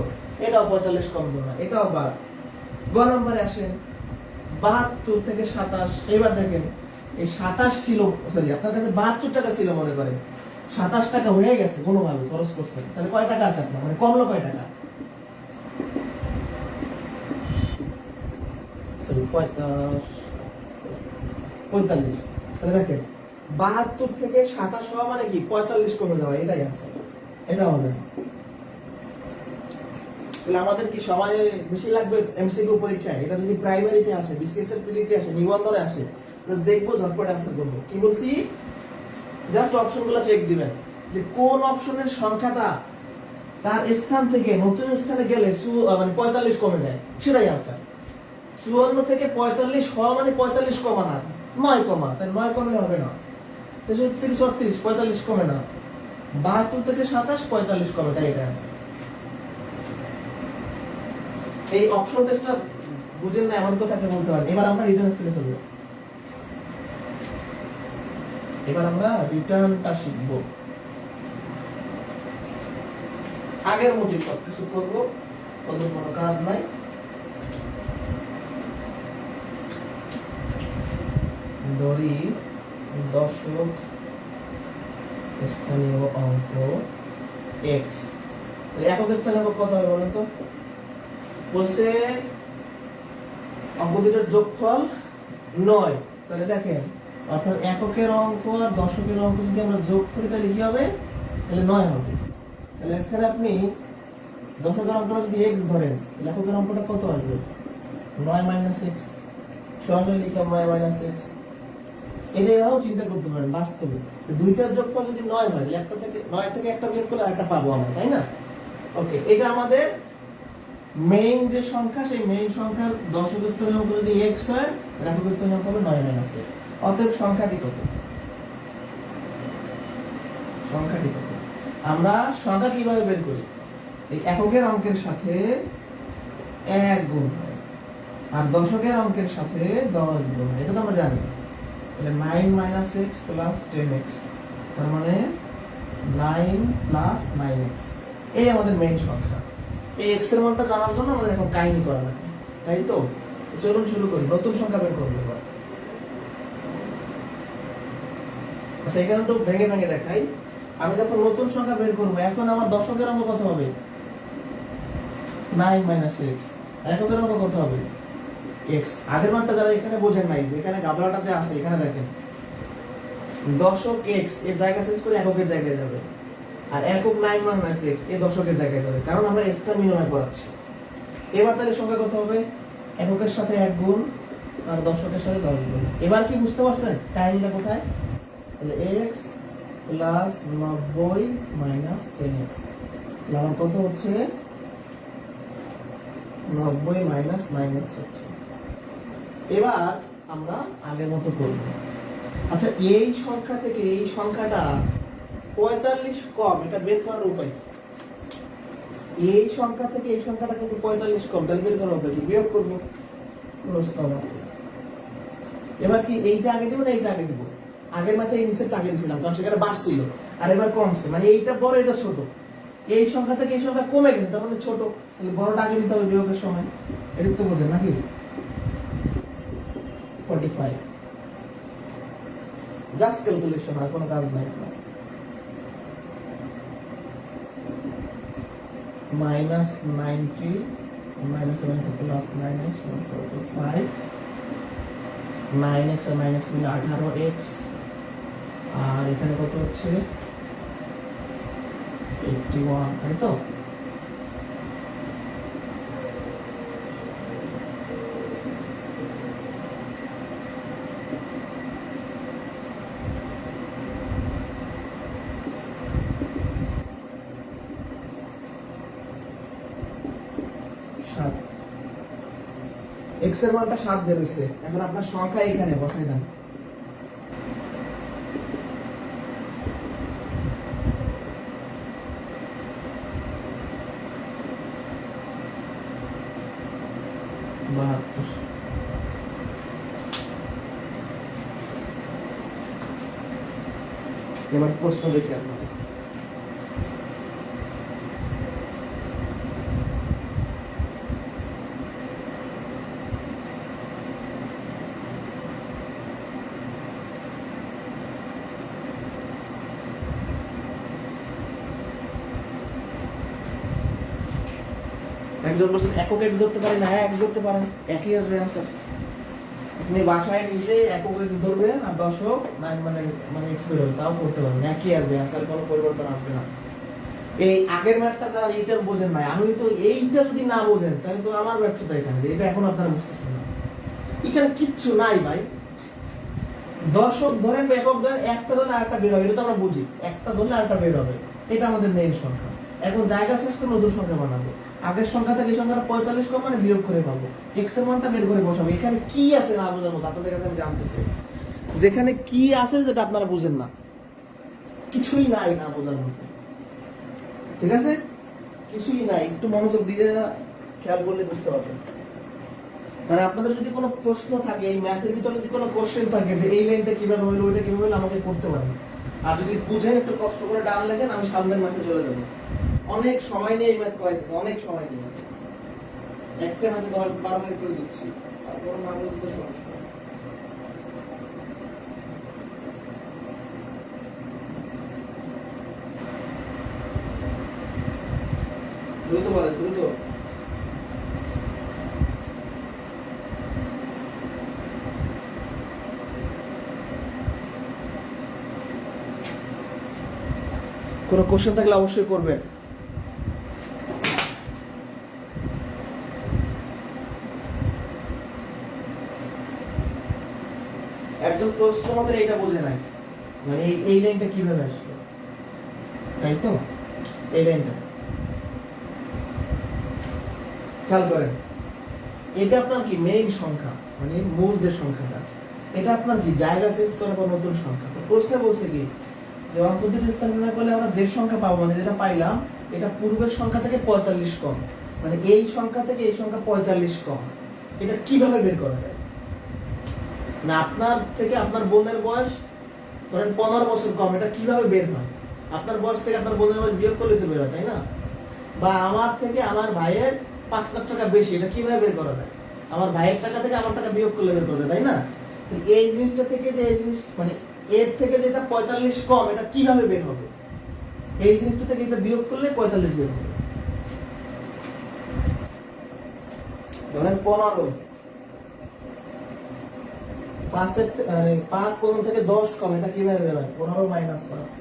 এটাও 45 কমলো না, এটাও বাদ। গ নাম্বারে আসেন 72 থেকে 27। এবার দেখেন এই 27 ছিল, সরি আপনার কাছে 72 টাকা ছিল মনে করেন, 27 টাকা হয়ে গেছে কোনোভাবে খরচ করছেন, তাহলে কয় টাকা আছে আপনার? মানে কমলো কয় টাকা? সরি 45। তাহলে দেখেন 72 থেকে 27 হওয়া মানে কি? 45 কমে যাওয়া, এটাই আনসার। এটা হবে। তাহলে আমাদের কি সময় বেশি লাগবে এমসিকিউ পরীক্ষায়? এটা যদি প্রাইমারিতে আসে, বিসিএস এর পিডিতে আসে, নিবন্ধনে আসে, জাস্ট দেখবো, ঝটপট অ্যানসার করব। কি বলছি? জাস্ট অপশনগুলো চেক দিবেন যে কোন অপশনের সংখ্যাটা তার স্থান থেকে নতুন স্থানে গেলে মানে 45 কমে যায়, সেটাই আনসার। 54 থেকে 45 হওয়া মানে 45 কমা না, 9 কমা, তাই 9 কমলে হবে না। 63 থেকে 36 45 কমে না, 72 থেকে 27 45 কমে, তাই এটা আছে। এই অপশন টেস্টটা বুঝেন না এমন কথা আপনি বলতে পারেন। এবার আমরা রিটার্ন স্টেজে চলে যাব। এবার আমরা রিটার্নটা শিখব। আগের মতো সব কিছু করব, কোনো কাজ নাই। ধরি দশক স্থানীয় অঙ্ক x, একক স্থানীয় অঙ্ক কত হবে বলেন তো? বলছে অঙ্ক দুটোর যোগফল 9। তাহলে দেখেন, অর্থাৎ এককের অঙ্ক আর দশকের অঙ্ক যদি আমরা যোগ করি তাহলে কি হবে? তাহলে 9 হবে। তাহলে এখানে আপনি দশকের অঙ্কটা যদি x ধরেন, তাহলে এককের অঙ্কটা কত আসবে? 9 - x। সরাসরি লিখলাম 9 - x। এটা এভাবেও চিন্তা করতে পারেন বাস্তবে। দুইটার যোগফল যদি 9 হয়, একটা থেকে 9 থেকে একটা বিয়োগ করলে আরেকটা পাবো আমরা, তাই না? ওকে, এটা আমাদের মেইন যে সংখ্যা, সেই মেইন সংখ্যার দশক স্থানীয় অঙ্ক যদি x হয়, একক স্থানীয় অঙ্ক হবে 9 - x। অতএব সংখ্যাটি কত? সংখ্যাটি কত? আমরা সংখ্যা কিভাবে বের করি? এই এককের অঙ্কের সাথে 1 গুণ হয়, আর দশকের অঙ্কের সাথে 10 গুণ হয়, এটা তো আমরা জানি। তাহলে 9 - x + 10x, তার মানে 9 + 9x, এই আমাদের মেইন সংখ্যা। এই x এর মানটা জানার জন্য আমাদের এখন কাহিনী করা লাগবে, তাই তো? চলুন শুরু করি। নতুন সংখ্যা বের করব এবার। আচ্ছা, এখানে একটু ভেঙে ভেঙে দেখাই। আমি যখন নতুন সংখ্যা বের করব, এখন আমার দশকের অঙ্ক কত হবে? 9 - x। এককের অঙ্ক কত হবে? x। আগের মানটা যারা এখানে বোঝেন নাই, এখানে গাবলাটা যে আছে এখানে দেখেন, দশক x এর জায়গা চেঞ্জ করে এককের জায়গায় যাবে, আর একক 9 - x এ দশকের জায়গায় যাবে, কারণ আমরা স্থান নির্ণয় করাচ্ছি। এবার তাহলে সংখ্যা কত হবে? এককের সাথে 1 গুণ আর দশকের সাথে 10 গুণ। এবার কি বুঝতে পারছেন কাহিনীটা কোথায়? তাহলে x + 90 - 10x, আমার কত হচ্ছে? 90 - 9x হচ্ছে। এবার আমরা আগের মতো করব। আচ্ছা, এই সংখ্যা থেকে এই সংখ্যাটা 45 কম, এটা বের করার উপায় কি? এই সংখ্যা থেকে এই সংখ্যাটা কিন্তু 45 কম, তাহলে বের করার উপায় কি? বিয়োগ করব। এবার কি এইটা আগে দিব না এইটা আগে দিব? আগের মাত্রা এই নিচেরটা আগে দিছিলাম, কারণ সেখানে বাড়ছিল, আর এবার কমছে, মানে এইটা বড় এটা ছোট। এই সংখ্যা থেকে এই সংখ্যা কমে গেছে, তার মানে ছোট, তাহলে বড়টা আগে দিতে হবে বিয়োগের সময়। এটা তো বোঝেন নাকি? 45 জাস্ট ক্যালকুলেশন, আর কোনো কাজ নাই। -90 - 70 + 9x = 5, 9x আর 9x মিলে 18x, আর এখানে কত হচ্ছে? 81, তাই তো? x এর মানটা 7 বের হইছে। এখন আপনার সংখ্যা এখানে বসাই দেন। এবার প্রশ্ন দেখি আপনাদের। একজন বলছেন একক x ধরতে পারেন, হ্যাঁ x ধরতে পারেন, একই আসবে आंसर। আপনি বাসায় নিজে একক x ধরবেন আর দশক 9 মানে x বের হবে, তাও করতে পারবেন, একই আসবে आंसर, কোনো পরিবর্তন আসবে না। এই আগের ম্যাথটা যারা এইটা বোঝেন না, আমি তো এইটা যদি না বোঝেন তাহলে তো আমার ব্যর্থতা এখানে, এটা এখন আপনারা বুঝতেছেন না। এখানে কিচ্ছু নাই ভাই। দশক ধরেন বা একক ধরেন, একটা ধরলে আরেকটা বের হবে, এটা তো আমরা বুঝি। একটা ধরলে আরেকটা বের হবে, এটা আমাদের মেইন সংখ্যা। এখন জায়গা শেষ করে নতুন সংখ্যা বানাবো, আগের সংখ্যা থেকে এই সংখ্যাটা 45 কম মানে বিয়োগ করে পাবো, x এর মানটা বের করে বসাবো। এখানে কি আছে না বোঝার মতো আপনাদের কাছে আমি জানতেছি, যেখানে কি আছে যেটা আপনারা বুঝেন না, কিছুই নাই না বোঝার মতো, ঠিক আছে? কিছুই নাই, একটু মনোযোগ দিয়ে খেয়াল করলে বুঝতে পারবেন। মানে আপনাদের যদি কোনো প্রশ্ন থাকে এই ম্যাথের ভিতরে, যদি কোনো কোশ্চেন থাকে যে এই লাইনটা কিভাবে হলো, ওইটা কিভাবে হলো, আমাকে করতে পারেন। আর যদি বুঝেন একটু কষ্ট করে ডান লেখেন, আমি সামনের ম্যাথে চলে যাবো। অনেক সময় নিয়ে এই ম্যাথ করাইতেছে, অনেক সময় নিয়ে, একটা ম্যাথে 10-12 মিনিট করে দিচ্ছি, তারপর না বলতে সমস্যা। দ্রুত বলে, দ্রুত। কোনো কোশ্চেন থাকলে অবশ্যই করবেন। একজন প্রশ্ন আমাদের এইটা বোঝে নাই, মানে এই লাইনটা কিভাবে আসলো, তাই তো? এই লাইনটা খেয়াল করেন, এটা আপনার কি মেইন সংখ্যা, মানে মূল যে সংখ্যাটা, এটা আপনার কি জায়গা চেঞ্জ করার পর নতুন সংখ্যা। তো প্রশ্নে বলছে কি যে অঙ্ক দুটি স্থান নির্ণয় করলে আমরা যে সংখ্যা পাবো, মানে যেটা পাইলাম এটা পূর্বের সংখ্যা থেকে 45 কম, মানে এই সংখ্যা থেকে এই সংখ্যা 45 কম, এটা কিভাবে বের করা যায়? না আপনার থেকে আপনার বোনের বয়স ধরেন 15 বছর কম, এটা কিভাবে বের হয়? আপনার বয়স থেকে আপনার বোনের বয়স বিয়োগ করলে তো বের হয়, তাই না? বা আমার থেকে আমার ভাইয়ের 5 লাখ টাকা বেশি, এটা কিভাবে বের করা যায়? আমার ভাইয়ের টাকা থেকে আমার টাকা বিয়োগ করলে বের করা যায়, তাই না? তো এই জিনিসটা থেকে যে এই জিনিস, মানে এর থেকে যেটা 45 কম, এটা কিভাবে বের হবে? এই জিনিসটা থেকে এটা বিয়োগ করলে 45 বের হবে। ধরেন 15, 5 15 থেকে 10 কম, এটা কিভাবে বের হয়? 15 মাইনাস 5।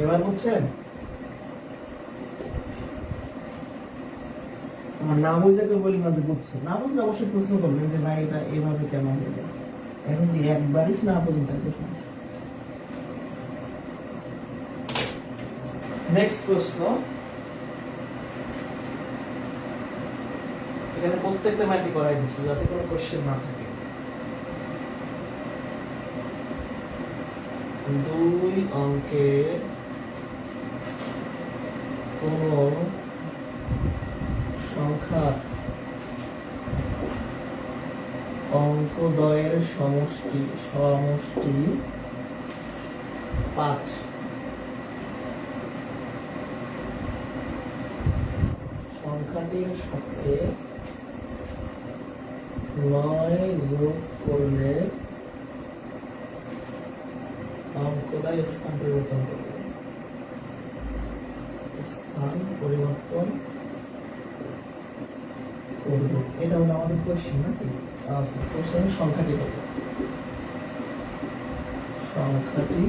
এবার বুঝছেন? আমার না বুঝলে কেউ বলি না যে বুঝছে, না বুঝলে অবশ্যই প্রশ্ন করবেন যে ভাই এটা এভাবে কেন হলো। এখন যদি একবারই না বুঝেন তাহলে সমস্যা। নেক্সট প্রশ্ন, এখানে প্রত্যেকটা ম্যাথই করাই দিচ্ছে যাতে কোনো কোশ্চেন না থাকে। 2 অঙ্কের কোন সংখ্যার অঙ্কদ্বয়ের সমষ্টি 5, সংখ্যাটির সাথে 9 যোগ করলে অঙ্কদ্বয় স্থান পরিবর্তন করবে। স্থান পরিবর্তন করবে, এটা হলো আমাদের কোশ্চেন নাকি? আচ্ছা, কোশ্চেন সংখ্যাটি কত? সংখ্যাটি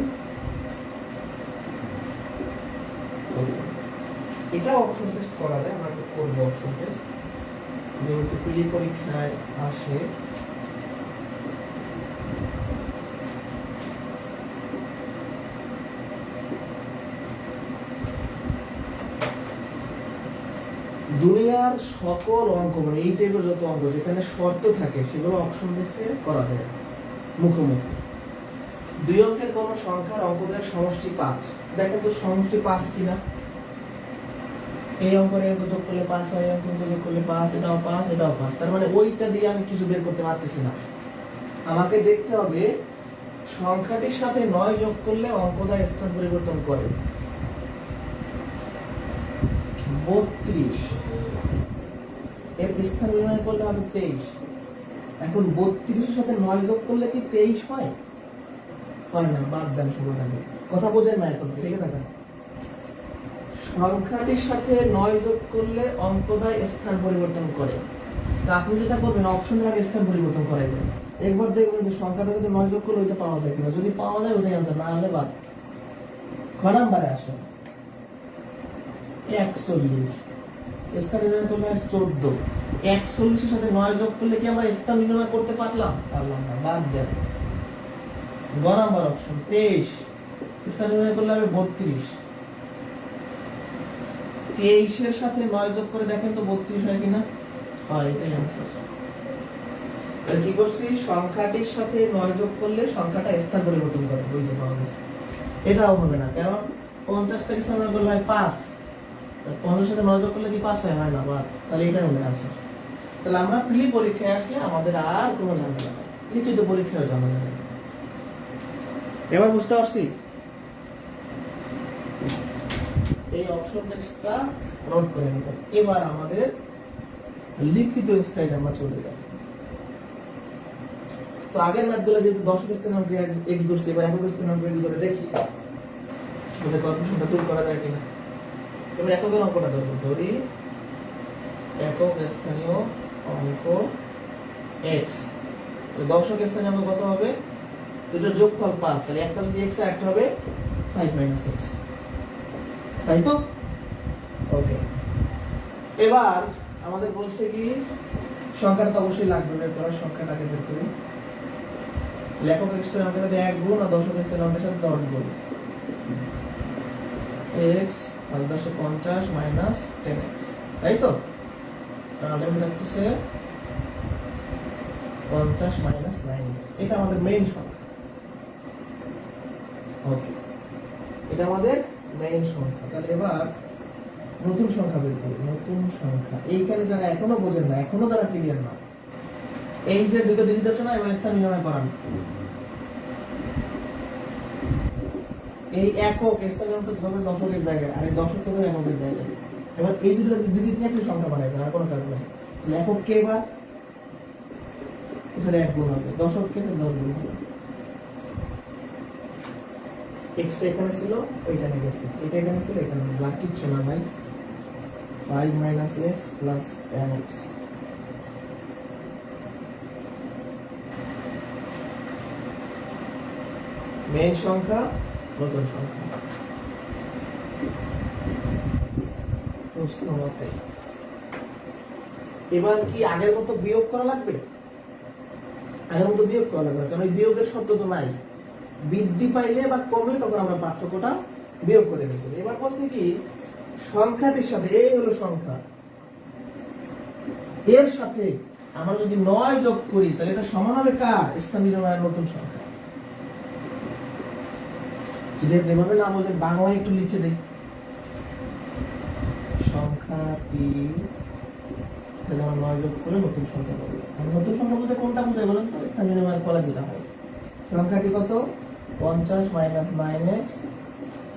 কত? এটা অপশন টেস্ট করা যায়, আমরা করবো অপশন টেস্ট, যেহেতু প্রি পরীক্ষায় আসে। দুনিয়ার সকল অঙ্ক, মানে এই টাইপের যত অঙ্ক যেখানে শর্ত থাকে সেগুলো অপশন দেখে করা যায় মুখোমুখি। 2 অঙ্কের কোন সংখ্যার অঙ্কদের সমষ্টি 5, দেখেন তো সমষ্টি 5 কিনা। এই অঙ্কের অঙ্ক যোগ করলে 5 হয়, এই অঙ্ক যোগ করলে 5, এটাও 5, এটাও 5, তার মানে ওইটা দিয়ে আমি কিছু বের করতে পারতেছি না। আমাকে দেখতে হবে সংখ্যাটির সাথে 9 যোগ করলে অঙ্কদ্বয় স্থান পরিবর্তন করে। 32 এর স্থান নির্ণয় করলে হবে 23। এখন 32 এর সাথে 9 যোগ করলে কি 23 হয়? হয় না, বাদ দেন সমাধানে। কথা বোঝেন না এখন, ঠিক আছে? সংখ্যাটির সাথে 9 যোগ করলে অঙ্কদ্বয় স্থান পরিবর্তন করে। তা আপনি যেটা করবেন অপশনের আগে স্থান পরিবর্তন করাইবেন, একবার দেখবেন যে সংখ্যাটা যদি 9 যোগ করলে ওইটা পাওয়া যায় কিনা। যদি পাওয়া যায় ওটাই आंसर, না হলে বাদ। খ নাম্বারে আসে 41 স্থান নির্ণয় করলে 14। 41 এর সাথে 9 যোগ করলে কি আমরা স্থান নির্ণয় করতে পারলাম না, বাদ দেন। গ নাম্বার অপশন 23 স্থান নির্ণয় করলে হবে 32। 23 এর সাথে 9 যোগ করে দেখেন তো 32 হয় কিনা, হয়, এটাই आंसर। তাহলে কি করছি, সংখ্যাটির সাথে 9 যোগ করলে সংখ্যাটা স্থান পরিবর্তন করে, বুঝতে পারবেন। এটাও হবে না, কারণ 50 থেকে স্থান পরিবর্তন করলে হয় 5, 50 এর সাথে 9 যোগ করলে কি 5 হয় না, বাদ। তাহলে এটাই হবে आंसर। তাহলে আমরা প্রি পরীক্ষায় আসলে আমাদের আর কোনো ঝামেলা নাই, লিখিত পরীক্ষায় ঝামেলা নাই। এবার বুঝতে পারছি, এই অপশনটা নোট করে নিতে। এবার আমাদের লিখিত স্টাইল আমরা চলে যাব। তো আগের ম্যাথগুলো যেহেতু দশক স্থানাঙ্ক x ধরছি, এবার একক স্থানাঙ্ক x ধরে দেখি আমাদের কনফিউশনটা দূর করা যায় কিনা। এবার এককের অঙ্কটা ধরি, একক স্থানীয় অঙ্ক x। দশক স্থানীয় অঙ্ক কত হবে, দুটোর যোগফল 5, তাহলে একটা যদি x আর একটা হবে 5 - x, তাই তো? ওকে, এবার আমাদের বলছে কি সংখ্যাটা তো অবশ্যই লাগবে, বের করার সংখ্যাটাকে বের করি। লেখক স্থানীয় অঙ্কের সাথে 1 গুণ আর দশক স্থানীয় অঙ্কের সাথে 10 গুণ, x 5×50 - 10x, তাই তো? তাহলে আমি লিখতেছে 50 - 9x, এটা আমাদের মেইন সংখ্যা। ওকে, এটা আমাদের মেইন সংখ্যা। তাহলে এবার নতুন সংখ্যা বের করি, নতুন সংখ্যা। এইখানে যারা এখনো বোঝেন না, এখনো যারা ক্লিয়ার না, এই যে দুটো ডিজিট আছে না, এবার স্থান নির্ণয় করান। এই একক স্থান নির্ণয় করতে হবে দশকের জায়গায়, আর এই দশক থেকে এককের জায়গায়। এবার এই দুটো ডিজিট নিয়ে একটা সংখ্যা বানাইবেন, আর কোনো কাজ নাই। একক কে এবার এখানে 1 গুণ হবে, দশক কে 10 গুণ হবে। এক্সটা এখানে ছিল, ওইখানে গেছে, এটা এখানে ছিল, এখানে আর কিচ্ছু না ভাই। 5 - x + 10x, মেইন সংখ্যা, নতুন সংখ্যা, প্রশ্ন মতে। এবার কি আগের মতো বিয়োগ করা লাগবে? আগের মতো বিয়োগ করা লাগবে, কারণ ওই বিয়োগের শব্দ তো নাই। বৃদ্ধি পাইলে বা কমলে তখন আমরা পার্থক্যটা বিয়োগ করে নিতে। এবার বলছে কি সংখ্যাটির সাথে, এই হলো সংখ্যা, এর সাথে আমরা যদি 9 যোগ করি তাহলে এটা সমান হবে কার, স্থান নির্ণয়ের নতুন সংখ্যা। যদি আপনি এভাবে না বোঝেন, বাংলায় একটু লিখে দেই, সংখ্যাটি তাহলে আমরা 9 যোগ করে নতুন সংখ্যা পাবো। নতুন সংখ্যা বলতে কোনটা বোঝায় বলেন তো, স্থান নির্ণয়ের ফলে যেটা হয়। সংখ্যাটি কত, 50 - 9x,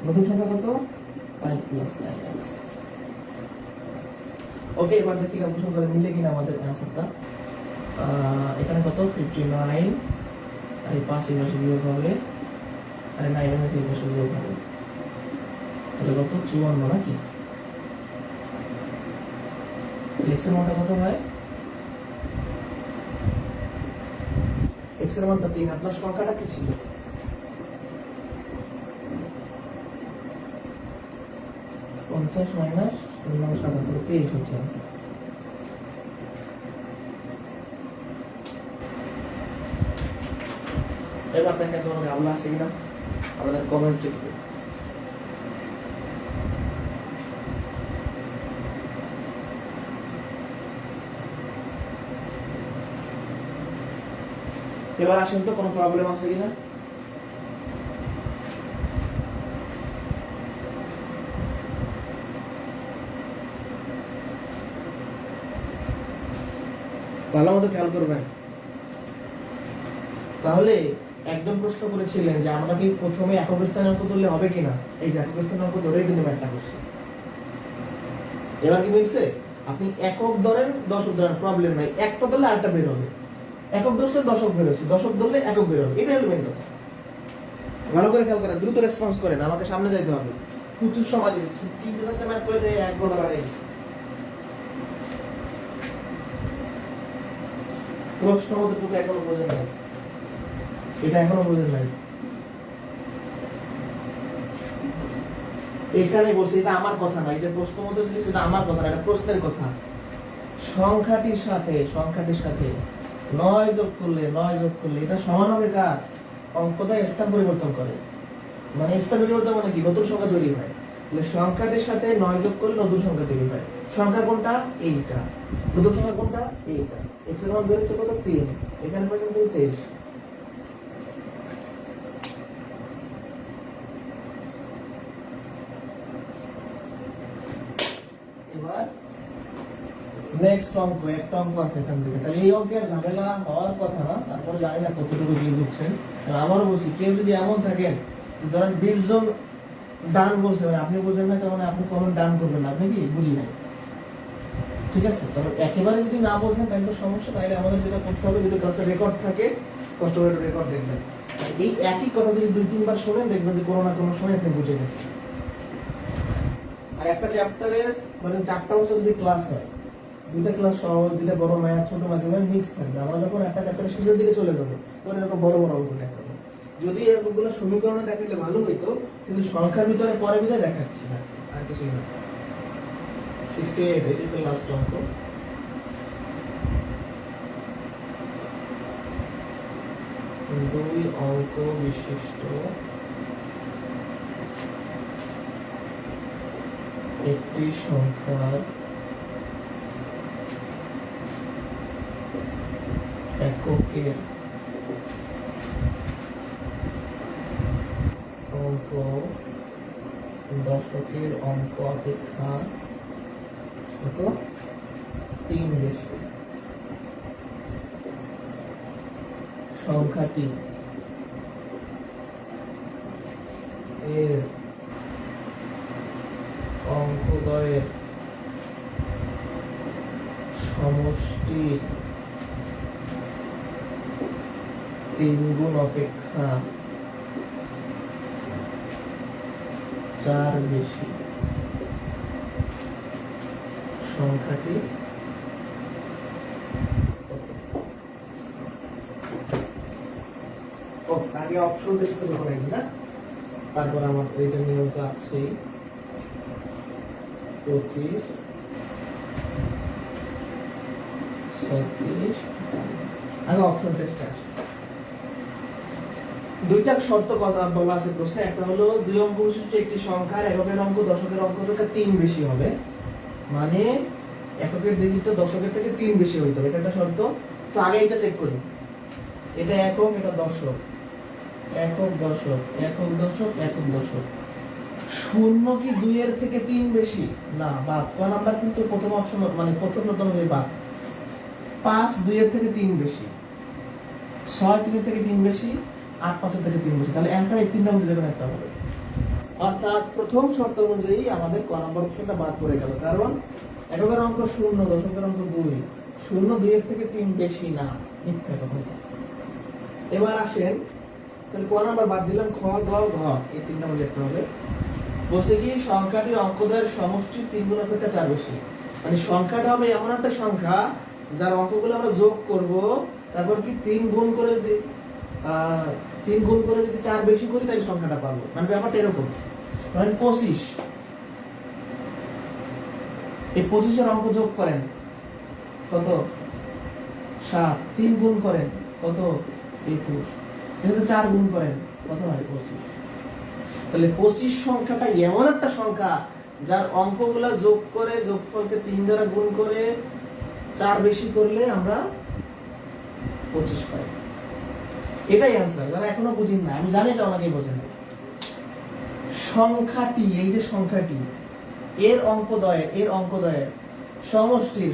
নতুন সংখ্যা কত, 5 + 9x। ওকে, এবার দেখি ক্যালকুলেশন করে মিলে কিনা আমাদের অ্যানসারটা। এখানে কত, 59, আর এই 5 এর বিয়োগ হবে, আর 9 এর যোগ হবে, তাহলে কত, 54 নাকি? x এর মানটা কত হয়, x এর মানটা 3। আপনার সংখ্যাটা কি ছিল, 50 - 23 হচ্ছে आंसर। এবার দেখেন কোনো ঝামেলা আছে কিনা, আমাদের কমেন্ট চেক করুন। এবার আসেন তো কোনো প্রবলেম আছে কিনা। ভালো মতো খেয়াল করবেন। তাহলে একজন প্রশ্ন করেছিলেন যে আমরা কি প্রথমে একক স্থানাঙ্ক ধরলে হবে কিনা, এই যে একক স্থানাঙ্ক ধরেই কিন্তু ম্যাথটা করছি। এবার কি মিলছে, আপনি একক ধরেন দশক ধরেন, প্রবলেম নাই, একটা ধরলে আরেকটা বের হবে। একক ধরছে দশক বের হচ্ছে, দশক ধরলে একক বের হবে, এটাই হলো মেন কথা। ভালো করে খেয়াল করেন, দ্রুত রেসপন্স করেন, আমাকে সামনে যাইতে হবে। প্রচুর সময় দিয়েছি, 3-4টা ম্যাথ করে দিয়ে 1 ঘন্টা লাগে গেছে। প্রশ্ন মতটুকু এখনো বোঝেন নাই, এটা এখনো বোঝেন নাই। এখানে বলছে এটা আমার কথা না, এই যে প্রশ্ন মতো সেটা আমার কথা না, এটা প্রশ্নের কথা। সংখ্যাটির সাথে 9 যোগ করলে এটা সমান হবে কার? অঙ্কটা স্থান পরিবর্তন করে, মানে স্থান পরিবর্তন মানে কি? নতুন সংখ্যা তৈরি হয়। তাহলে সংখ্যাটির সাথে 9 যোগ করলে নতুন সংখ্যা তৈরি হয়। সংখ্যা কোনটা? এইটা। নতুন সংখ্যা কোনটা? এইটা। x এর মান বেরোচ্ছে কত? 3। এখানে পাচ্ছেন 23। এবার নেক্সট অঙ্ক, একটা অঙ্ক আছে এখান থেকে। তাহলে এই অঙ্কের ঝামেলা হওয়ার কথা না, তারপরে জানি না কতটুকু দিয়ে দিচ্ছেন। আমারও বলছি, কেউ যদি এমন থাকেন ধরেন 20 জন ডান বলছে, মানে আপনি বুঝেন না, তার মানে আপনি কমেন্ট ডান করবেন না, আপনি কি বুঝি নাই, ঠিক আছে? তবে একেবারে যদি না বোঝেন তাহলে তো সমস্যা। তাহলে আমাদের যেটা করতে হবে, যদি ক্লাসে রেকর্ড থাকে, কষ্ট করে রেকর্ড দেখবেন। এই একই কথা যদি 2-3 বার শোনেন, দেখবেন যে কোনো না কোনো সময় আপনি বুঝে গেছেন। আর একটা চ্যাপ্টারের মানে 4টা বছর যদি ক্লাস হয়, 2টা ক্লাস সহজ, 2টা বড় ম্যাথ, ছোট মাধ্যমিক মিক্স থাকবে। আমরা যখন একটা চ্যাপ্টারের শেষের দিকে চলে যাবো, তখন এরকম বড় বড় অঙ্ক দেখাবো। যদি এরকমগুলো সমীকরণে দেখাইলে ভালো হইতো, কিন্তু সংখ্যার ভিতরে পরে বিধায় দেখাচ্ছি না, আর কিছুই না। 68 এটা লাস্ট অঙ্ক। দুই অঙ্ক বিশিষ্ট একটি সংখ্যার এককের অঙ্ক দশকের অঙ্ক অপেক্ষা কত? 3 বেশি। সংখ্যাটি এর অঙ্কদ্বয়ের সমষ্টি 3 গুণ অপেক্ষা 4 বেশি। সংখ্যাটি আগে অপশন বেশি করে করাই না, তারপর আমার এটা নিয়ম তো আছেই। 25 37 আগে অপশন টেস্ট আসে। দুইটা শর্ত কথা বলা আছে প্রশ্নে। একটা হলো দুই অঙ্ক বিশিষ্ট একটি সংখ্যার এককের অঙ্ক দশকের অঙ্ক থেকে 3 বেশি হবে, মানে এককের ডিজিটটা দশকের থেকে 3 বেশি হইতে হবে, এটা একটা শর্ত। তো আগে এটা চেক করি, এটা একক, এটা দশক, একক দশক, একক দশক, একক দশক। শূন্য কি 2 এর থেকে 3 বেশি? না, বাদ। ক নাম্বার কিন্তু প্রথম অপশন, মানে প্রথম অনুযায়ী বাদ। 5 2 এর থেকে 3 বেশি, 6 3 এর থেকে 3 বেশি, 8 5 এর থেকে 3 বেশি। তাহলে অ্যানসার এই তিনটার মধ্যে যে কোনো একটা হবে। অর্থাৎ প্রথম শর্ত অনুযায়ী আমাদের ক নাম্বার অপশনটা বাদ পড়ে গেল, কারণ এককের অঙ্ক 0, দশকের অঙ্ক 2, 0 2 এর থেকে 3 বেশি না, মিথ্যা কথা। এবার আসেন, তাহলে ক নাম্বার বাদ দিলাম, খ গ ঘ, এই তিনটার মধ্যে একটা হবে। বলছে কি সংখ্যাটির অঙ্কদ্বয়ের সমষ্টি 3 গুণ অপেক্ষা 4 বেশি, মানে সংখ্যাটা হবে এমন একটা সংখ্যা যার অঙ্কগুলো আমরা যোগ করব, তারপর কি 3 গুণ করে যদি 4 বেশি করি তাহলে সংখ্যাটা পাবো। মানে ব্যাপারটা এরকম, মানে 25, এই 25 এর অঙ্ক যোগ করেন কত? 7। 3 গুণ করেন কত? 21। এটাতে 4 গুণ করেন কত হয়? 25। তাহলে 25 সংখ্যাটা এমন একটা সংখ্যা যার অঙ্কগুলা যোগ করে যোগফলকে 3 দ্বারা গুণ করে 4 বেশি করলে আমরা 25 পাই। এটাই অ্যান্সার। যারা এখনো বুঝেন না, আমি জানি এটা অনেকেই বোঝেন না। সংখ্যাটি, এই যে সংখ্যাটি, এর অঙ্কদ্বয়ের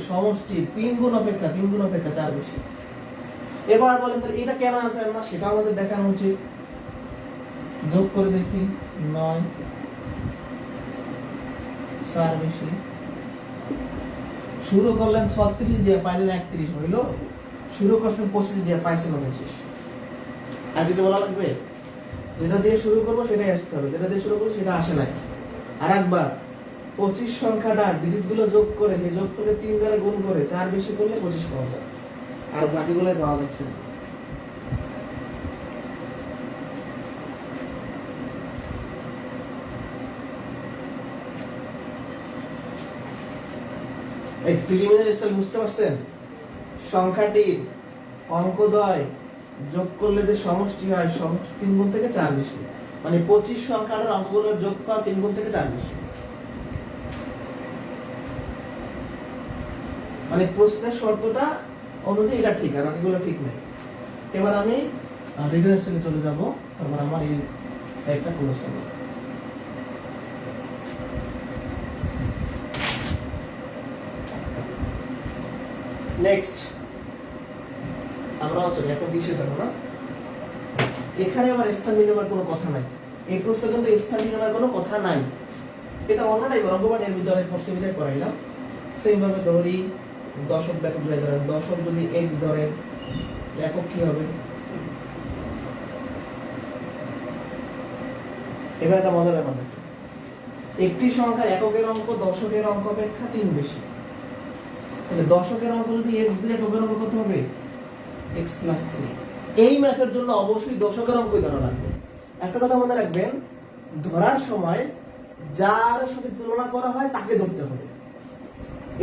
সমষ্টির 3 গুণ অপেক্ষা 4 বেশি। এবার বলেন তাহলে এটা কেন অ্যান্সার না, সেটা আমাদের দেখানো উচিত। যোগ করে দেখি, 9 4 বেশি। শুরু করলেন 36 দিয়ে, পাইলেন 31, হইল। শুরু করছেন 25 দিয়ে, পাইছেন 25। আর কিছু বলা লাগবে? যেটা দিয়ে শুরু করবো সেটাই আসতে হবে, যেটা দিয়ে শুরু করবো সেটা আসে নাই। আর একবার 25 সংখ্যাটার ডিজিট গুলো যোগ করে, সেই যোগ করে 3 দ্বারা গুণ করে 4 বেশি করলে 25 পাওয়া যায়, আর বাকিগুলো পাওয়া যাচ্ছে না। এই প্রিলিমিনারি স্টাইল বুঝতে পারছেন? সংখ্যাটির অঙ্কদ্বয় যোগ করলে যে সমষ্টি হয় সমষ্টি 3 গুণ থেকে 4 বেশি, মানে 25 সংখ্যাটার অঙ্কগুলোর যোগফল 3 গুণ থেকে 4 বেশি। মানে প্রশ্নের শর্তটা অনুযায়ী এটা ঠিক, আর বাকিগুলো ঠিক নাই। এবার আমি রেগুলার স্টাইলে চলে যাব, তারপর আমার এই একটা ক্লোজ হবে। নেক্সট আমরা আসলে এখন কিসে যাব না, এখানে আবার স্থান বিনিময়ের কোনো কথা নাই। এই প্রশ্ন কিন্তু স্থান বিনিময়ের কোনো কথা নাই, এটা অন্যটাই অঙ্কবাদ এর ভিতরে পসিবিলিটি করাইলাম। সেম ভাবে ধরি দশক ব্যাপক যদি ধরেন, দশক যদি x ধরেন, একক কি হবে? এবার একটা মজার ব্যাপার দেখো, একটি সংখ্যা এককের অঙ্ক দশকের অঙ্ক অপেক্ষা 3 বেশি, তাহলে দশকের অঙ্ক যদি x দিলে এককের অঙ্ক কত হবে? x + 3। এই ম্যাথের জন্য অবশ্যই দশকের অঙ্কই ধরা লাগবে। একটা কথা মনে রাখবেন, ধরার সময় যার সাথে তুলনা করা হয় তাকে ধরতে হবে।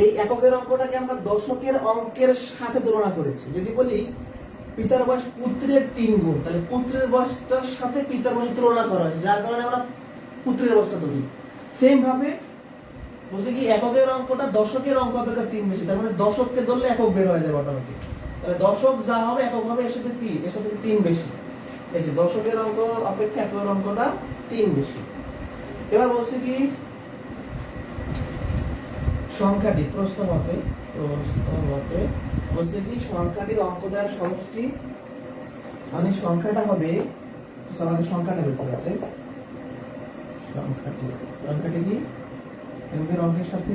এই এককের অঙ্কটাকে আমরা দশকের অঙ্কের সাথে তুলনা করেছি। যদি বলি পিতার বয়স পুত্রের 3 গুণ, তাহলে পুত্রের বয়সটার সাথে পিতার বয়স তুলনা করা হয়েছে, যার কারণে আমরা পুত্রের বয়সটা ধরি। সেম ভাবে বলছে কি এককের অঙ্কটা দশকের অঙ্ক অপেক্ষা 3 বেশি, তার মানে দশককে ধরলে একক বের হয়ে যাবে অটোমেটিক। তাহলে দশক যা হবে একক হবে, এর সাথে কি? এর সাথে 3 বেশি। এই যে দশকের অঙ্ক অপেক্ষা এককের অঙ্কটা 3 বেশি। এবার বলছে কি সংখ্যাটি প্রশ্ন মতে বলছে কি সংখ্যাটির অঙ্ক দেওয়ার সমষ্টি, মানে সংখ্যাটা হবে, আমাদের সংখ্যাটা বের করতে, সংখ্যাটি কি এককের অঙ্কের সাথে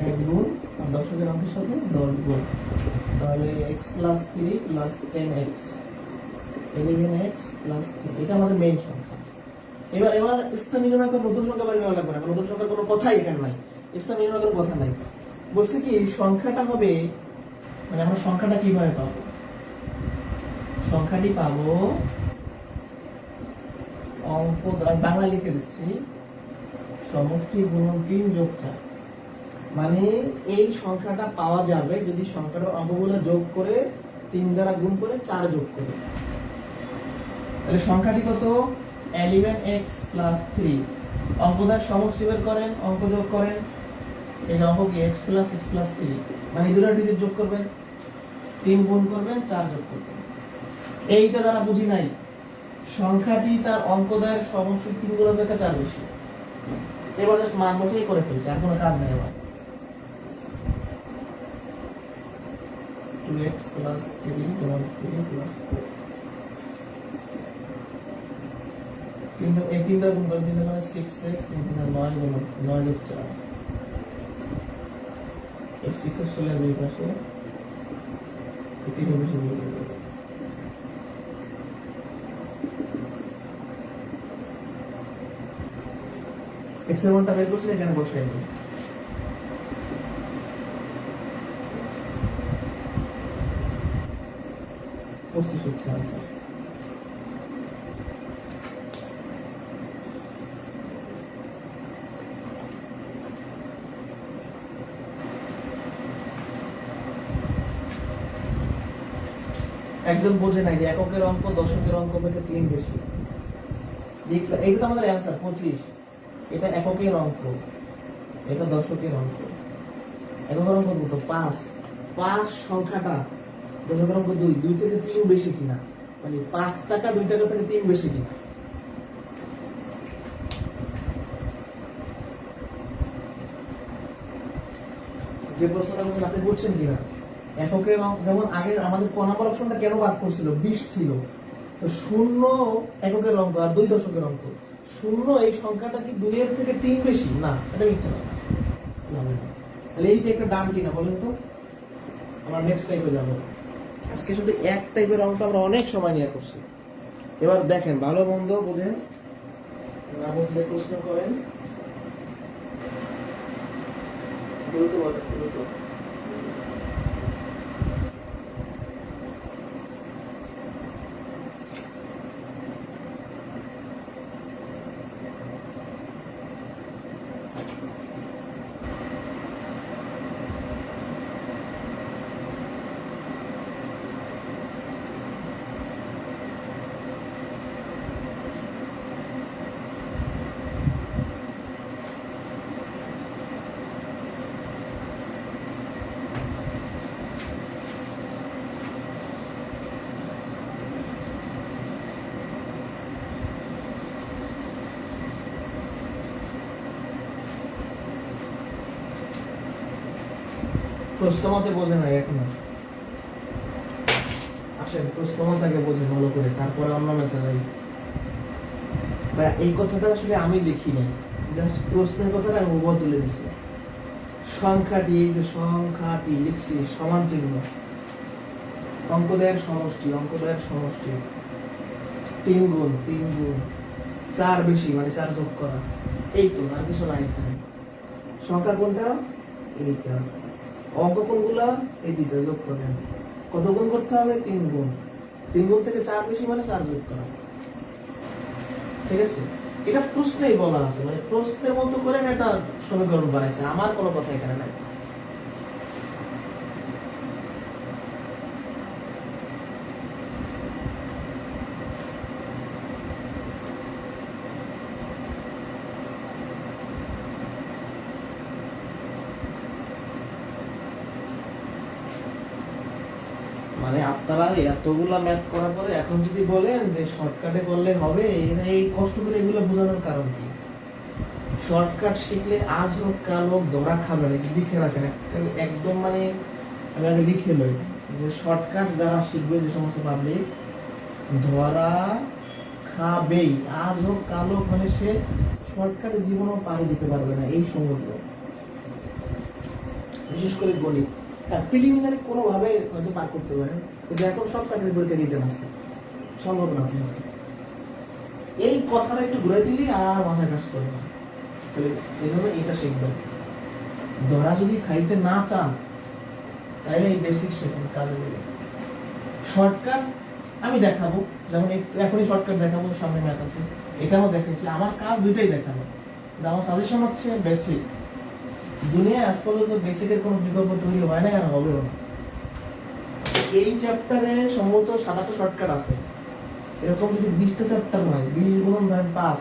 1 গুণ আর দশকের অঙ্কের সাথে 10 গুণ, তাহলে x + 3 + 10x 11x + 3, এটা আমাদের মেইন সংখ্যা। এবার স্থান নির্ণয় করে নতুন সংখ্যা বের করা লাগবে না, নতুন সংখ্যার কোনো কথাই এখানে নাই, স্থান নির্ণয় করার কথা নাই। বলছে কি সংখ্যাটা হবে, মানে আমরা সংখ্যাটা কিভাবে পাবো? সংখ্যাটি পাবো অঙ্ক, আমি বাংলা লিখে দিচ্ছি, সমষ্টি গুণন 3 যোগ 4। মানে এই সংখ্যাটা পাওয়া যাবে যদি সংখ্যাটার অঙ্কগুলো যোগ করে 3 দ্বারা গুণ করে 4 যোগ করে। তাহলে সংখ্যাটি কত? 11x + 3। অঙ্কটার সমষ্টি বের করেন, অঙ্ক যোগ করেন, এই অঙ্ক কি x + x + 3, মানে দুটো ডিজিট যোগ করবেন, 3 গুণ করবেন, 4 যোগ করবেন। এইটা যারা বুঝি নাই, সংখ্যাটি তার অঙ্কদ্বয়ের সমষ্টি 3 গুণ অপেক্ষা 4 বেশি। এবার জাস্ট মান বসিয়ে করে ফেলছে, আর কোনো কাজ নাই। আবার 2x + 3 = 3 + 4, 3 দ্বারা গুণ করে 3 দ্বারা 6x, 3 দ্বারা 9 9 যোগ 4, এই 6 এর চলে আসবে এই পাশে, 3 এর বেশি হয়ে যাবে। x এর মানটা বের করছি, এখানে বসাই দিই। পঁচিশ হচ্ছে আনসার। একজন বোঝে নাই যে এককের অঙ্ক দশকের অঙ্ক থেকে 3 বেশি। এইটা তো আমাদের অ্যান্সার 25, এটা এককের অঙ্ক, এটা দশকের অঙ্ক। এককের অঙ্ক কত? 5। 5 সংখ্যাটা দশকের অঙ্ক 2, 2 থেকে 3 বেশি কিনা, মানে 5 টাকা 2 টাকা থেকে 3 বেশি কিনা। যে প্রশ্নটা বলছেন আপনি বুঝছেন কিনা? এককের অঙ্ক, যেমন আগে আমাদের ক নম্বর অপশনটা কেন বাদ করছিল? 20 ছিল, তো 0 এককের অঙ্ক আর 2 দশকের অঙ্ক। 0 এই সংখ্যাটা কি 2 এর থেকে 3 বেশি? না, এটা মিথ্যা কথা। তাহলে এইটা একটা ডান কিনা বলেন তো? আমরা নেক্সট টাইপে যাব। আজকে শুধু এক টাইপের অঙ্ক আমরা অনেক সময় নিয়ে করছি। এবার দেখেন, ভালো মন্দ বুঝেন, না বুঝলে প্রশ্ন করেন, দ্রুত বলেন, দ্রুত। প্রশ্ন মতে বোঝে না এখনো। আসেন প্রশ্ন মতাকে বোঝে ভালো করে, তারপরে অন্য মেথডে। বা এই কথাটা আসলে আমি লিখি নাই, জাস্ট প্রশ্নের কথাটা আমি উপর তুলে দিছি। সংখ্যাটি, এই যে সংখ্যাটি লিখছি সমান চিহ্ন, অঙ্কদের সমষ্টি, অঙ্কদের সমষ্টি 3 গুণ 3 গুণ 4 বেশি মানে 4 যোগ করা, এই তো, আর কিছু নাই এখানে। সংখ্যা কোনটা? এইটা। অঙ্ক কোনগুলা? এই দুইটা যোগ করেন। কত গুণ করতে হবে? 3 গুণ। 3 গুণ থেকে 4 বেশি মানে 4 যোগ করা, ঠিক আছে? এটা প্রশ্নেই বলা আছে, মানে প্রশ্নের মতো করে এটা সমীকরণ বানাইছে, আমার কোনো কথা এখানে নাই। মানে আপনারা এতগুলা ম্যাথ করার পরে এখন যদি বলেন যে শর্টকাটে করলে হবে, এই কষ্ট করে এগুলো বোঝানোর কারণ কি? শর্টকাট শিখলে আজ হোক কাল হোক ধরা খাবে না, লিখে রাখেন একদম, মানে আমি আগে লিখে লই যে শর্টকাট যারা শিখবে, যে সমস্ত পাবলিক, ধরা খাবেই আজ হোক কাল হোক, মানে সে শর্টকাটে জীবনও পাড়ি দিতে পারবে না এই সমুদ্র। বিশেষ করে গণিত প্রিলিমিনারি কোনোভাবে হয়তো পার করতে পারেন, কিন্তু এখন সব চাকরি পরীক্ষা রিটার্ন আছে, সম্ভব না। এই কথাটা একটু ঘুরে দিলি আর মাথায় কাজ করবে না। এই জন্য এটা শিখবেন। ধরা যদি খাইতে না চান তাহলে এই বেসিক শেখেন, কাজে দেবে। শর্টকাট আমি দেখাবো, যেমন এখনই শর্টকাট দেখাবো, সামনে ম্যাথ আছে, এখানেও দেখাচ্ছি, আমার কাজ দুইটাই দেখানো। আমার সাজেশন হচ্ছে বেসিক। দুনিয়া আজ পর্যন্ত বেসিকের কোনো বিকল্প তৈরি হয় না আর হবেও না। এই চ্যাপ্টারে সম্ভবত 7টা শর্টকাট আছে। এরকম যদি 20টা চ্যাপ্টার হয়, 20 গুণ ধরেন 5,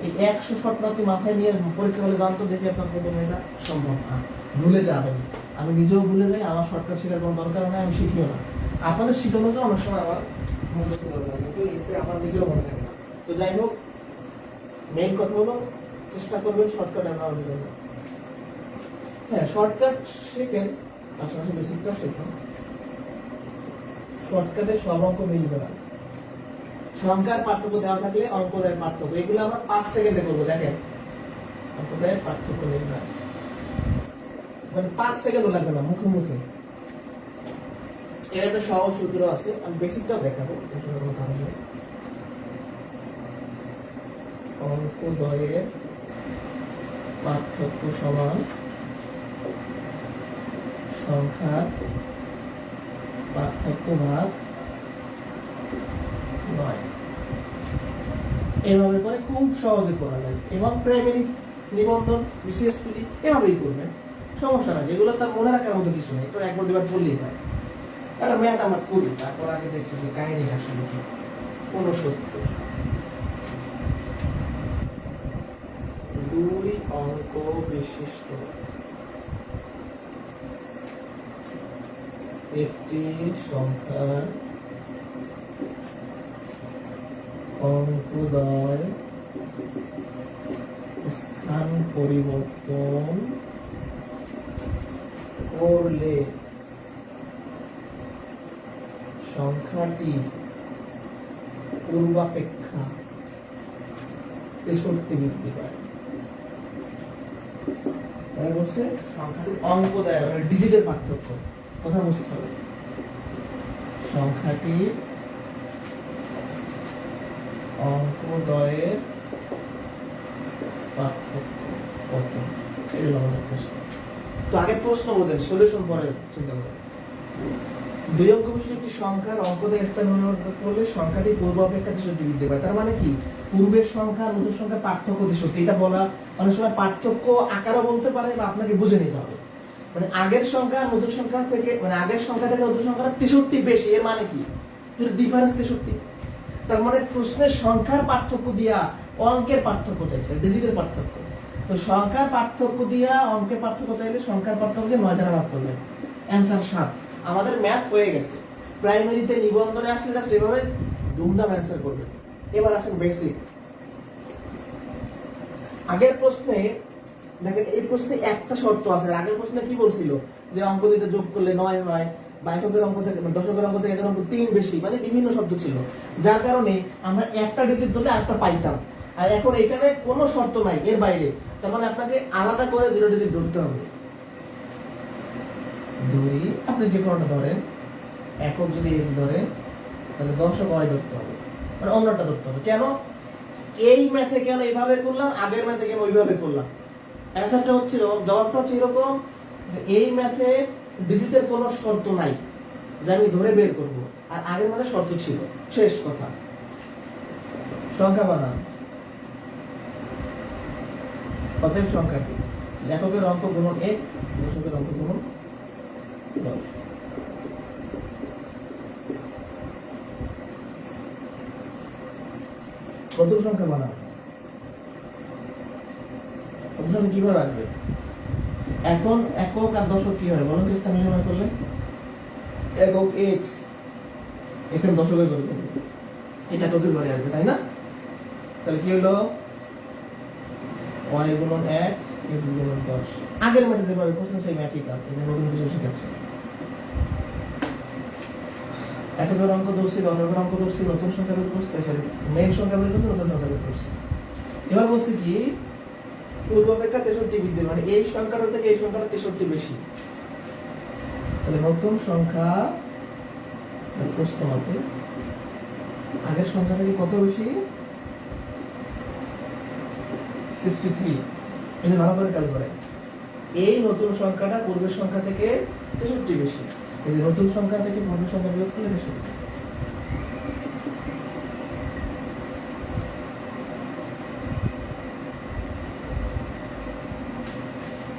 এই 100 শর্টকাট মাথায় নিয়ে পরীক্ষা হলে জানতো, দেখে আপনার কত মেধা সম্ভব না, ভুলে যাবেন। আমি নিজেও ভুলে যাই, আমার শর্টকাট শেখার কোনো দরকার নাই, আমি শিখিও না। আপনাদের শিখানো তো অনেক সময় আমার মুখস্থ করবে না, কিন্তু এতে আমার নিজেরও মনে থাকে না। তো যাই হোক, মেইন কথা হলো চেষ্টা করবেন শর্টকাট আনার জন্য। হ্যাঁ, শর্টকাট শেখেন, পাশাপাশি বেসিকটা শেখেন। শর্টকাটে সব অঙ্ক মিলবে না, সংখ্যার পার্থক্য দেওয়া থাকলে অঙ্কদের পার্থক্য, এগুলো আমরা 5 সেকেন্ডে করবো। দেখেন, অঙ্কদের পার্থক্য নির্ণয়, মানে 5 সেকেন্ডও লাগবে না, মুখে মুখে। এর একটা সহজ সূত্র আছে, আমি বেসিকটাও দেখাবো, কোনো কারণ নেই। অঙ্কদ্বয়ের পার্থক্য সমান সংখ্যার পার্থক্য ভাগ 9। এভাবে করে খুব সহজে করা যায়, এবং প্রাইমারি, নিবন্ধন, বিসিএসপি এভাবেই করবেন, সমস্যা নাই। যেগুলো তার মনে রাখার মতো কিছু নেই, তো একবার দুবার পড়লেই হয়। একটা ম্যাথ আমরা করি, তারপর আগে দেখি যে কাহিনী আসলে কি। 69 2 অঙ্ক বিশিষ্ট একটি সংখ্যার অঙ্কদ্বয় স্থান পরিবর্তন করলে সংখ্যাটি পূর্বাপেক্ষা 63 বৃদ্ধি পায়। বলছে সংখ্যাটির অঙ্কদ্বয় মানে ডিজিটের পার্থক্য, কথা বুঝতে হবে। সংখ্যাটির অঙ্কদ্বয়ের পার্থক্য কত, এটা হলো আমাদের প্রশ্ন। তো আগে প্রশ্ন বোঝেন, সলিউশন পরে চিন্তা করেন। 2 অঙ্ক বিশিষ্ট একটি সংখ্যার অঙ্কদ্বয় স্থান পরিবর্তন করলে সংখ্যাটি পূর্ব অপেক্ষা 63 বৃদ্ধি পায়। তার মানে কি? পূর্বের সংখ্যা নতুন সংখ্যা পার্থক্য 63। এটা বলা অনেক সময় পার্থক্য আকারও বলতে পারে, বা আপনাকে বুঝে নিতে হবে। মানে আগের সংখ্যা নতুন সংখ্যা থেকে, মানে আগের সংখ্যা থেকে নতুন সংখ্যা 63 বেশি, এর মানে কি? ডিফারেন্স 63। তার মানে প্রশ্নের সংখ্যার পার্থক্য দিয়া অঙ্কের পার্থক্য চাইছে, ডিজিটের পার্থক্য। তো সংখ্যার পার্থক্য দিয়া অঙ্কের পার্থক্য চাইলে সংখ্যার পার্থক্যকে 9 দ্বারা ভাগ করবেন, অ্যানসার 7। আমাদের ম্যাথ হয়ে গেছে। প্রাইমারিতে নিবন্ধনে আসলে জাস্ট এভাবে ধুমধাম অ্যানসার করবেন। এবার আসেন বেসিক। আগের প্রশ্নে দেখেন এই প্রশ্নে একটা শর্ত আছে, আগের প্রশ্নে কি বলছিল যে অঙ্ক দুটো যোগ করলে 9 হয়, বা এককের অঙ্ক থেকে দশকের অঙ্ক থেকে একের অঙ্ক 3 বেশি, মানে বিভিন্ন শর্ত ছিল, যার কারণে আমরা একটা ডিজিট ধরলে আরেকটা পাইতাম। আর এখন এখানে কোনো শর্ত নাই এর বাইরে, তার মানে আপনাকে আলাদা করে দুটো ডিজিট ধরতে হবে। ধরি আপনি যে কোনোটা ধরেন, একক যদি x ধরে তাহলে দশক y ধরতে হবে, মানে অন্যটা ধরতে হবে। কেন এই ম্যাথে কেন এইভাবে করলাম, আগের ম্যাথে কেন ওইভাবে করলাম? অ্যান্সারটা হচ্ছে, জবাবটা হচ্ছে এরকম যে এই ম্যাথে ডিজিটের কোনো শর্ত নাই যে আমি ধরে বের করব, আর আগের ম্যাথে শর্ত ছিল। শেষ কথা। সংখ্যা বানান। অতএব সংখ্যাটি লেখকের অঙ্ক গুণন 1, দশকের অঙ্ক গুণন 10। নতুন সংখ্যা বানান। নতুন সংখ্যা কিভাবে আসবে? এখন একক আর দশক কি হয় বলুন তো, স্থান নির্ণয় করলে একক x এখানে দশকের ঘরে করবে, এটা এককের ঘরে আসবে, তাই না? তাহলে কি হলো, y গুণন 1 x গুণন 10। আগের ম্যাথে যেভাবে করছেন সেই একই কাজ, এটা নতুন কিছু শিখাচ্ছে। এককের অঙ্ক ধরছি, দশকের অঙ্ক ধরছি, নতুন সংখ্যা বের করছি, সরি মেইন সংখ্যা বের করছি, নতুন সংখ্যা বের করছি। এবার বলছি কি, পূর্বাপেক্ষা 63 বৃদ্ধি, মানে এই সংখ্যাটা থেকে এই সংখ্যাটা 63 বেশি। তাহলে নতুন সংখ্যা প্রশ্ন মতে আগের সংখ্যা থেকে কত বেশি? 63। এই যে ভালো করে খেয়াল করেন, এই নতুন সংখ্যাটা পূর্বের সংখ্যা থেকে 63 বেশি। এই যে নতুন সংখ্যা থেকে পূর্বের সংখ্যা বিয়োগ করলে 63।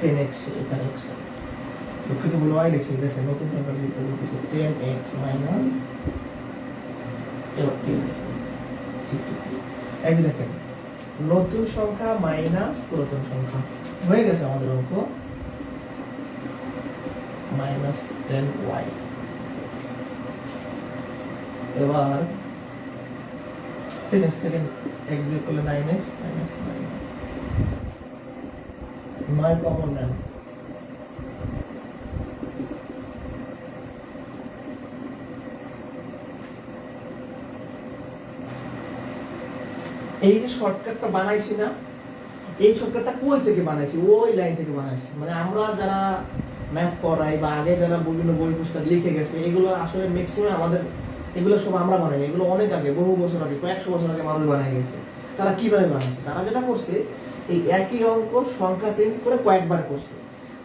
10x এখানে x, দুঃখিত বলে y লিখছি, দেখেন নতুন সংখ্যা লিখতে বলতেছে 10x মাইনাস এবার কি আছে 63। এই যে দেখেন নতুন সংখ্যা মাইনাস পুরাতন সংখ্যা হয়ে গেছে আমাদের অঙ্ক, মাইনাস 10y। এবার 10x থেকে x বিয়োগ করলে 9x মাইনাস 9 কমন নেন। এই যে শর্টকাটটা বানাইছি না, এই শর্টকাটটা কই থেকে বানাইছি? ওই লাইন থেকে বানাইছি। মানে আমরা যারা ম্যাথ পড়াই বা আগে যারা বিভিন্ন বই পুস্তক লিখে গেছে, এগুলো আসলে ম্যাক্সিমাম আমাদের এগুলো সব আমরা বানাইনি, এগুলো অনেক আগে, বহু বছর আগে, কয়েকশো বছর আগে মানুষ বানাই গেছে। তারা কিভাবে বানাইছে? তারা যেটা করছে, এই একই অঙ্ক সংখ্যা চেঞ্জ করে কয়েকবার করছে,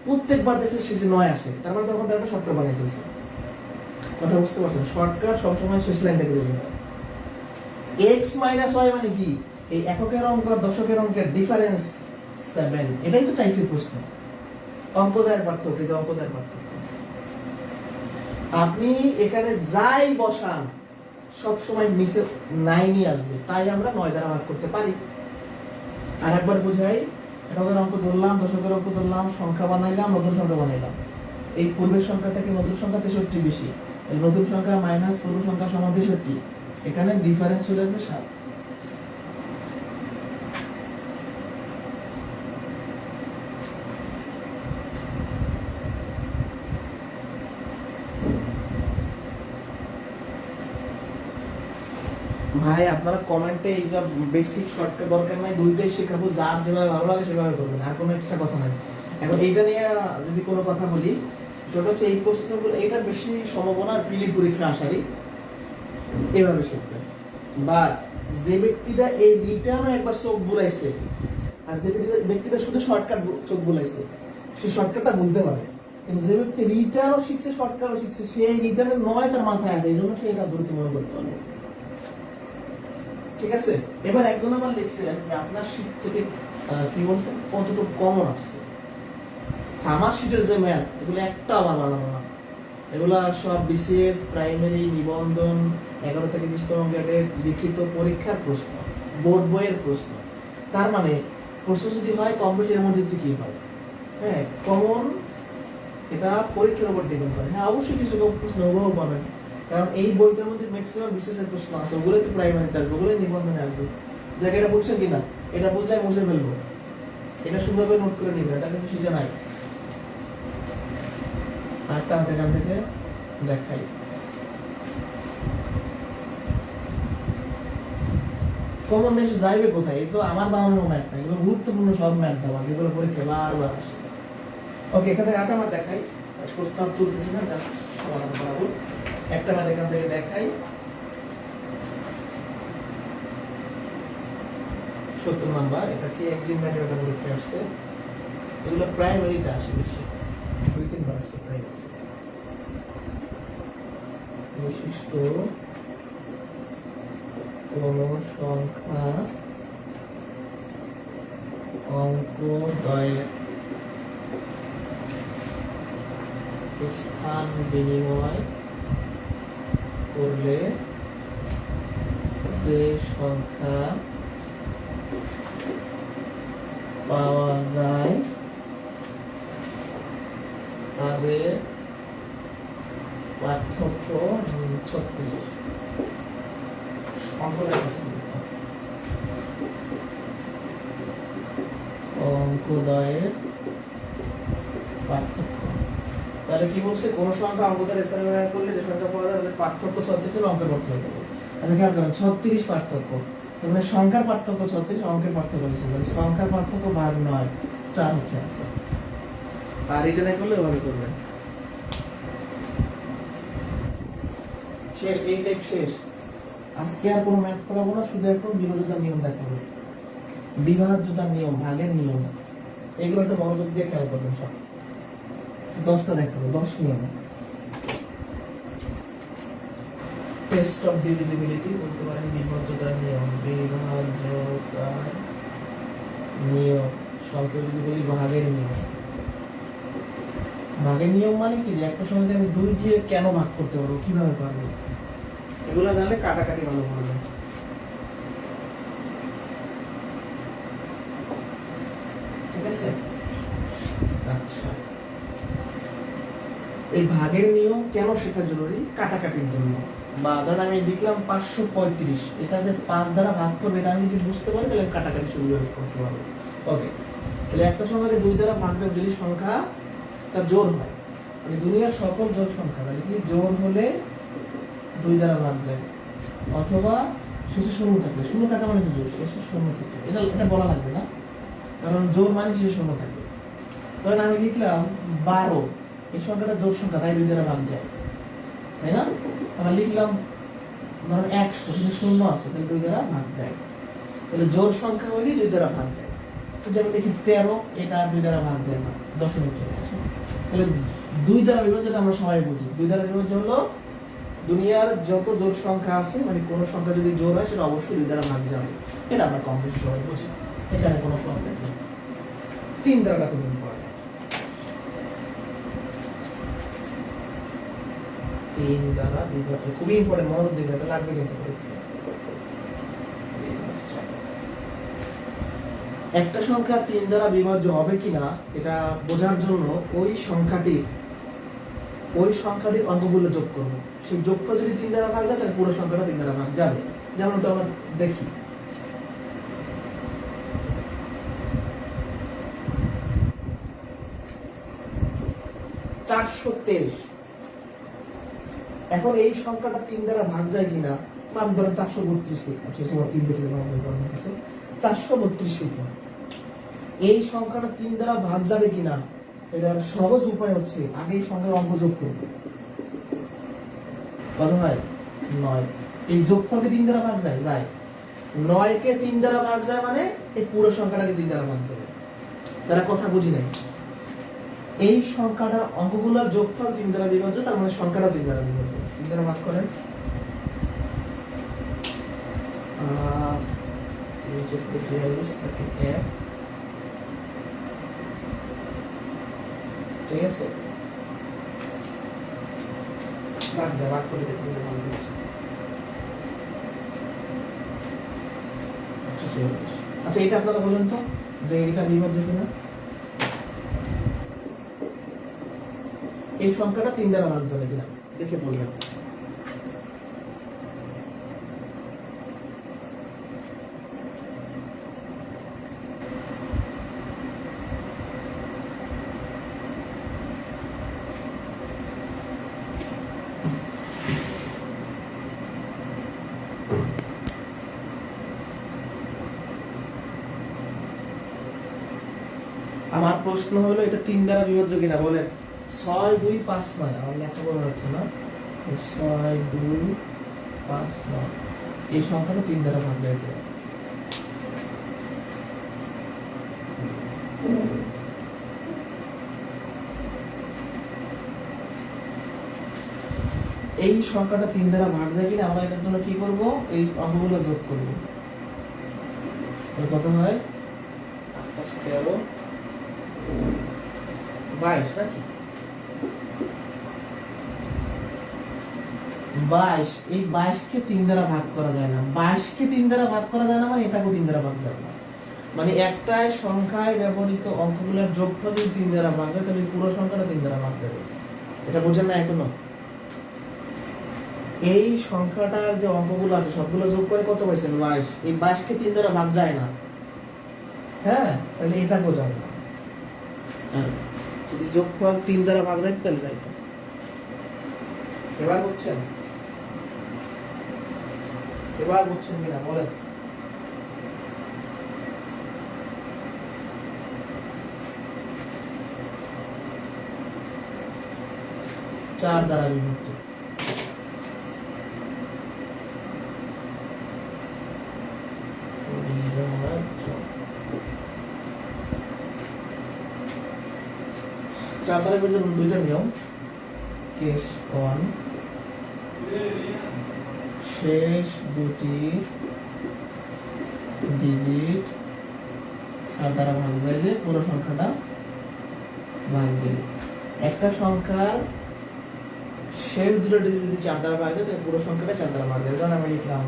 প্রত্যেকবার দেখছে শেষে 9 আসে, তার মানে তখন তারা একটা শর্টকাট বানিয়ে ফেলছে। কথা বুঝতে পারছেন? শর্টকাট সবসময় শেষ লাইন থেকে তৈরি হয়। x মাইনাস y মানে কি? এই এককের অঙ্ক আর দশকের অঙ্কের ডিফারেন্স 7, এটাই তো চাইছে প্রশ্ন। অঙ্কদায়ের পার্থক্য, যে অঙ্কদায়ের পার্থক্য আপনি এখানে যাই বসান সব সময় নিচে 9ই আসবে, তাই আমরা 9 দ্বারা ভাগ করতে পারি। আর একবার বুঝাই, এককের অঙ্ক ধরলাম, দশকের অঙ্ক ধরলাম, সংখ্যা বানাইলাম, নতুন সংখ্যা বানাইলাম। এই পূর্বের সংখ্যা থেকে নতুন সংখ্যা 63 বেশি, এই নতুন সংখ্যা মাইনাস পূর্ব সংখ্যা সমান 63, এখানে ডিফারেন্স চলে আসবে 7। ভাই আপনারা কমেন্টে এই যে বেসিক শর্টকাট দরকার নাই, দুইটাই শেখাবো, যার যেভাবে ভালো লাগে সেভাবে করবেন, আর কোনো এক্সট্রা কথা নাই। এখন এইটা নিয়ে যদি কোনো কথা বলি, সেটা হচ্ছে এই প্রশ্নগুলো, এইটার বেশি সম্ভাবনা প্রিলি পরীক্ষা আসারই এভাবে শিখবেন। বা যে ব্যক্তিটা এই রিটার্নও একবার চোখ বুলাইছে, আর যে ব্যক্তিটা শুধু শর্টকাট চোখ বুলাইছে, সে শর্টকাটটা বলতে পারে, কিন্তু যে ব্যক্তি রিটার্নও শিখছে শর্টকাটও শিখছে, সে এই রিটার্নের 9 তার মাথায় আছে, এই জন্য সে এটা দ্রুত মনে করতে পারবে। ঠিক আছে? এবার একজন আবার লিখছিলেন যে আপনার শীট থেকে কি বলছেন কতটুকু কমন আসছে। আমার শীটের যে ম্যাথ, এগুলো একটা আবার বানানো না, এগুলা সব বিসিএস, প্রাইমারি, নিবন্ধন, 11 থেকে 20তম গ্রেডের লিখিত পরীক্ষার প্রশ্ন, বোর্ড বইয়ের প্রশ্ন। তার মানে প্রশ্ন যদি হয় কম বেশি এর মধ্যে কি হয়, হ্যাঁ কমন, এটা পরীক্ষার উপর ডিপেন্ড করে। হ্যাঁ অবশ্যই কিছু প্রশ্ন ওগুলো পাবেন, কারণ এই বইটার মধ্যে ম্যাক্সিমাম বিসিএসের প্রশ্ন আছে, ওগুলো তো প্রাইমারিতে আসবে, ওগুলো নিবন্ধনে আসবে। জায়গাটা বুঝছেন কিনা? এটা বুঝলে মুছে ফেলবো। এটা সুন্দরভাবে নোট করে নিবে, এটা কিন্তু সেটা নাই। আরেকটা আমাদের এখান থেকে দেখাই। কমন এসে যাইবে কোথায়? এই তো আমার বানানো ম্যাথ না, এগুলো গুরুত্বপূর্ণ সব ম্যাথ দেওয়া যেগুলো পরীক্ষা বারবার আসে। ওকে, এখানে আটা আমার দেখাই, প্রশ্ন তুলতেছি না, জাস্ট সমাধান করাবো। একটা ম্যাথ এখান থেকে দেখাই। 70 নাম্বার, এটা কি এক্সাম ম্যাথের একটা পরীক্ষা আসছে। এগুলো প্রাইমারিতে আসে বেশি, 2-3 বার আসছে প্রাইমারি। বৈশিষ্ট্য কোন সংখ্যা অঙ্কদ্বয়ের স্থান বিনিময় করলে যে সংখ্যা পাওয়া যায় তাদের পার্থক্য 36। অঙ্কদ্বয়ের পার্থক্য, তাহলে কি বলছে? কোন সংখ্যা অঙ্কদ্বয়ের স্থান বিনিময় করলে যে সংখ্যা পাওয়া যায় তাদের পার্থক্য 36 অঙ্কের পার্থক্য। আচ্ছা খেয়াল করেন, 36 পার্থক্য, তার মানে সংখ্যার পার্থক্য 36, অঙ্কের পার্থক্য হচ্ছে সংখ্যার পার্থক্য ভাগ 9, 4 হচ্ছে আনসার। আর এটা না করলে ওভাবে করবেন। শেষ, এই টাইপ শেষ। আজকে আর কোনো ম্যাথ করাবো না, শুধু এখন বিভাজ্যতার নিয়ম দেখাবো। বিভাজ্যতার নিয়ম, ভাগের নিয়ম, এগুলো একটু মনোযোগ দিয়ে খেয়াল করবেন। সব 10টা দেখাবো, 10 নিয়ম। টেস্ট অফ ডিভিজিবিলিটি বলতে পারেন, বিভাজ্যতার নিয়ম। বিভাজ্যতার নিয়ম, সংক্ষেপে যদি বলি ভাগের নিয়ম। ভাগের নিয়ম মানে কি? যে একটা সংখ্যাকে আমি 2 দিয়ে কেন ভাগ করতে পারবো, কিভাবে পারবো, এগুলো জানলে কাটাকাটি ভালো করবে। ঠিক আছে? আচ্ছা, এই ভাগের নিয়ম কেন শেখা জরুরি? কাটাকাটির জন্য। বা ধরেন আমি লিখলাম 535, এটা যে 5 দ্বারা ভাগ করবে এটা আমি যদি বুঝতে পারি তাহলে আমি কাটাকাটি শুরু করতে পারবো। ওকে, তাহলে একটা সংখ্যাকে 2 দ্বারা ভাগ যাবে যদি সংখ্যাটা জোড় হয়, মানে দুনিয়ার সকল জোড় সংখ্যা, তাহলে কি জোড় হলে 2 দ্বারা ভাগ যায়, অথবা শেষে শূন্য থাকলে, শূন্য থাকা মানে জোড়, শেষে শূন্য থাকলে, এটা বলা লাগবে না, কারণ জোড় মানে শেষে শূন্য থাকবে। ধরেন আমি লিখলাম 12, এই সংখ্যাটা জোড় সংখ্যা, তাই 2 দ্বারা ভাগ যায়, তাই না? আবার লিখলাম ধরেন 100, কিন্তু শূন্য আছে, তাই 2 দ্বারা ভাগ যায়। তাহলে জোড় সংখ্যা হলে 2 দ্বারা ভাগ যায়। যেমন দেখি 13, এটা 2 দ্বারা ভাগ যায় না, দশমিক চলে আসে। তাহলে 2 দ্বারা বিভাজ্য আমরা সবাই বুঝি। 2 দ্বারা বিভাজ্য হলো দুনিয়ার যত জোড় সংখ্যা আছে, মানে কোন সংখ্যা যদি জোড় হয় সেটা অবশ্যই 2 দ্বারা ভাগ যাবে। এটা আমরা কম বেশি সবাই বুঝি, এখানে কোনো প্রবলেম নেই। 3 দ্বারা খুব ইম্পর্টেন্ট। 3 দ্বারা বিভাজ্য খুবই ইম্পর্টেন্ট, মনোযোগ দিবেন, এটা লাগবে কিন্তু পরীক্ষায়। একটা সংখ্যা 3 দ্বারা বিভাজ্য হবে কিনা এটা বোঝার জন্য ওই সংখ্যাটির অঙ্কগুলো যোগ করব। সেই যোগফল যদি 3 দ্বারা ভাগ যায় তাহলে পুরো সংখ্যাটা 3 দ্বারা ভাগ যাবে। যেমন তো আমরা দেখি, এখন এই সংখ্যাটা 3 দ্বারা ভাগ যায় কিনা, আমি ধরেন 432 লিখলাম, শেষে 3 লিখে দিলাম, 432 লিখলাম। এই সংখ্যাটা 3 দ্বারা ভাগ যাবে কিনা এটার সহজ উপায় হচ্ছে আগে এই সংখ্যার অঙ্ক যোগ করব। কত হয়? 9। এই যোগফলকে 3 দ্বারা ভাগ যায়, 9 কে 3 দ্বারা ভাগ যায় মানে এই পুরো সংখ্যাটাকে 3 দ্বারা ভাগ যাবে। তারা কথা বুঝি নাই। এই সংখ্যাটার অঙ্কগুলোর যোগফল 3 দ্বারা বিভাজ্য, তার মানে সংখ্যাটা 3 দ্বারা বিভাজ্য। 3 দ্বারা ভাগ করেন, 3 × 42 থাকে 1। ঠিক আছে, ভাগ যা ভাগ করে দেখুন যে ভাগ দিচ্ছে। আচ্ছা, এটা আপনারা বলেন তো যে এটা বিভাজ্য কিনা। এই সংখ্যাটা 3 দ্বারা ভাগ যাবে কিনা দেখে বলবেন। প্রশ্ন হলো এটা 3 দ্বারা বিভাজ্য কিনা বলেন। 6 2 5 9 আমার লেখা বলা যাচ্ছে না। 6 2 5 9 এই সংখ্যাটা 3 দ্বারা ভাগ যায় কিনা। এই সংখ্যাটা 3 দ্বারা ভাগ যায় কিনা আমরা এটার জন্য কি করব, এই অঙ্কগুলো যোগ করব। কত হয় 8 13 22 নাকি 22। এই 22 কে 3 দ্বারা ভাগ করা যায় না। 22 কে 3 দ্বারা ভাগ করা যায় না মানে এটাকে 3 দ্বারা ভাগ যায় না। মানে একটাই সংখ্যায় ব্যবহৃত অঙ্কগুলোর যোগফল যদি 3 দ্বারা ভাগ হয় তাহলে পুরো সংখ্যাটা 3 দ্বারা ভাগ যাবে। এটা বোঝেন না এখনো? এই সংখ্যাটার যে অঙ্কগুলো আছে সবগুলো যোগ করে কত পাইছেন 22। এই 22 কে 3 দ্বারা ভাগ যায় না, হ্যাঁ, তাহলে এটা বোঝাবে না। যদি যোগফল 3 দ্বারা ভাগ যায় তাহলে যাইতো। এবার বুঝছেন? এবার বুঝছেন কিনা বলেন? চার দ্বারা বিভক্ত। চার দ্বারা বিভক্ত দুইটা নিয়ম। কেস 1 শেষ দুটি ডিজিট 4 দ্বারা ভাগ যাইলে পুরো সংখ্যাটা ভাঙবে। একটা সংখ্যার শেষ দুটো ডিজিট যদি 4 দ্বারা ভাগ যায় তাহলে পুরো সংখ্যাটা 4 দ্বারা ভাগ যায়। যেমন আমি লিখলাম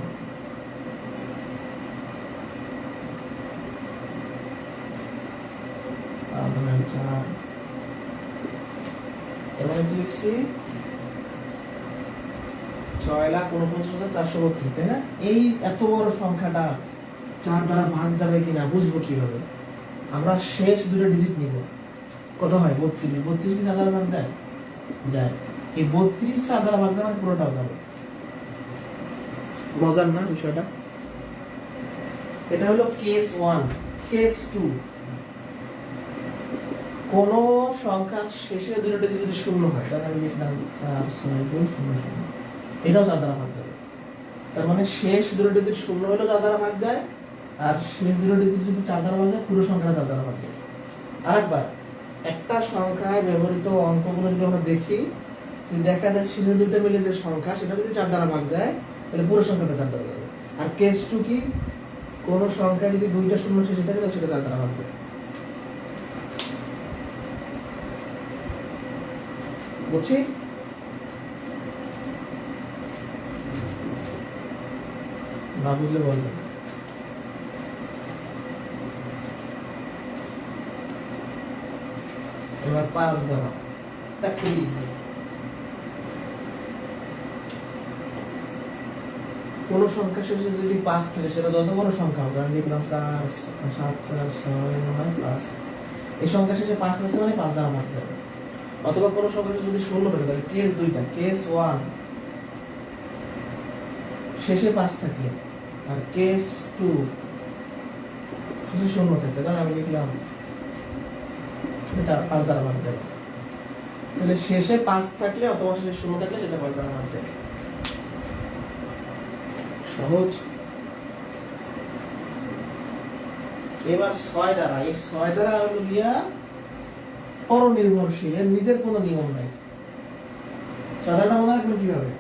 এবার কি লিখছি 6,49,432, তাই না? এই এত বড় সংখ্যাটা 4 দ্বারা ভাগ যাবে কিনা বুঝবো কিভাবে? আমরা শেষ দুটো ডিজিট নিব। কত হয় 32। 32 কি 4 দ্বারা ভাগ যায়? যায়। এই 32 4 দ্বারা ভাগ যায় মানে পুরোটাও যাবে। মজার না বিষয়টা? এটা হলো কেস 1। কেস 2 কোন সংখ্যার শেষে দুটো ডিজিট যদি শূন্য হয় তাহলে আমি লিখলাম 4 6 2 0 0। এটাও 4 দ্বারা ভাগ যাবে। তার মানে শেষ দুটো ডিজিট শূন্য হলে 4 দ্বারা ভাগ যায়, আর শেষ দুটো ডিজিট যদি 4 দ্বারা ভাগ যায় পুরো সংখ্যাটা 4 দ্বারা ভাগ যায়। আরেকবার একটা সংখ্যায় ব্যবহৃত অঙ্কগুলো যদি আমরা দেখি, যদি দেখা যায় শেষের দুটো মিলে যে সংখ্যা সেটা যদি 4 দ্বারা ভাগ যায় তাহলে পুরো সংখ্যাটা 4 দ্বারা যাবে। আর কেস 2 কি, কোন সংখ্যা যদি দুইটা শূন্য শেষে থাকে তাহলে সেটা 4 দ্বারা ভাগ যায়। বুঝছি? না বুঝলে বলবেন। এবার 5 দ্বারা, এটা খুবই ইজি। কোন সংখ্যা শেষে যদি 5 থাকে সেটা যত বড় সংখ্যা হবে, আমি লিখলাম 4 7 4 6 9 5, এই সংখ্যা শেষে 5 আছে মানে 5 দ্বারা ভাগ যাবে। অথবা কোন সংখ্যা যদি শূন্য থাকে তাহলে কেস 2টা, কেস 1 শেষে 5 থাকে আর কেস 2 শেষে শূন্য থাকে, তাহলে আমি লিখলাম 5 দ্বারা ভাগ যাবে। তাহলে শেষে 5 থাকলে অথবা শেষে শূন্য থাকলে সেটা 5 দ্বারা ভাগ যাবে। সহজ। এবার 6 দ্বারা, এই 6 দ্বারা হলো গিয়া পরনির্ভরশীল, এর নিজের কোনো নিয়ম নাই। 6 দ্বারা মনে রাখবেন কিভাবে?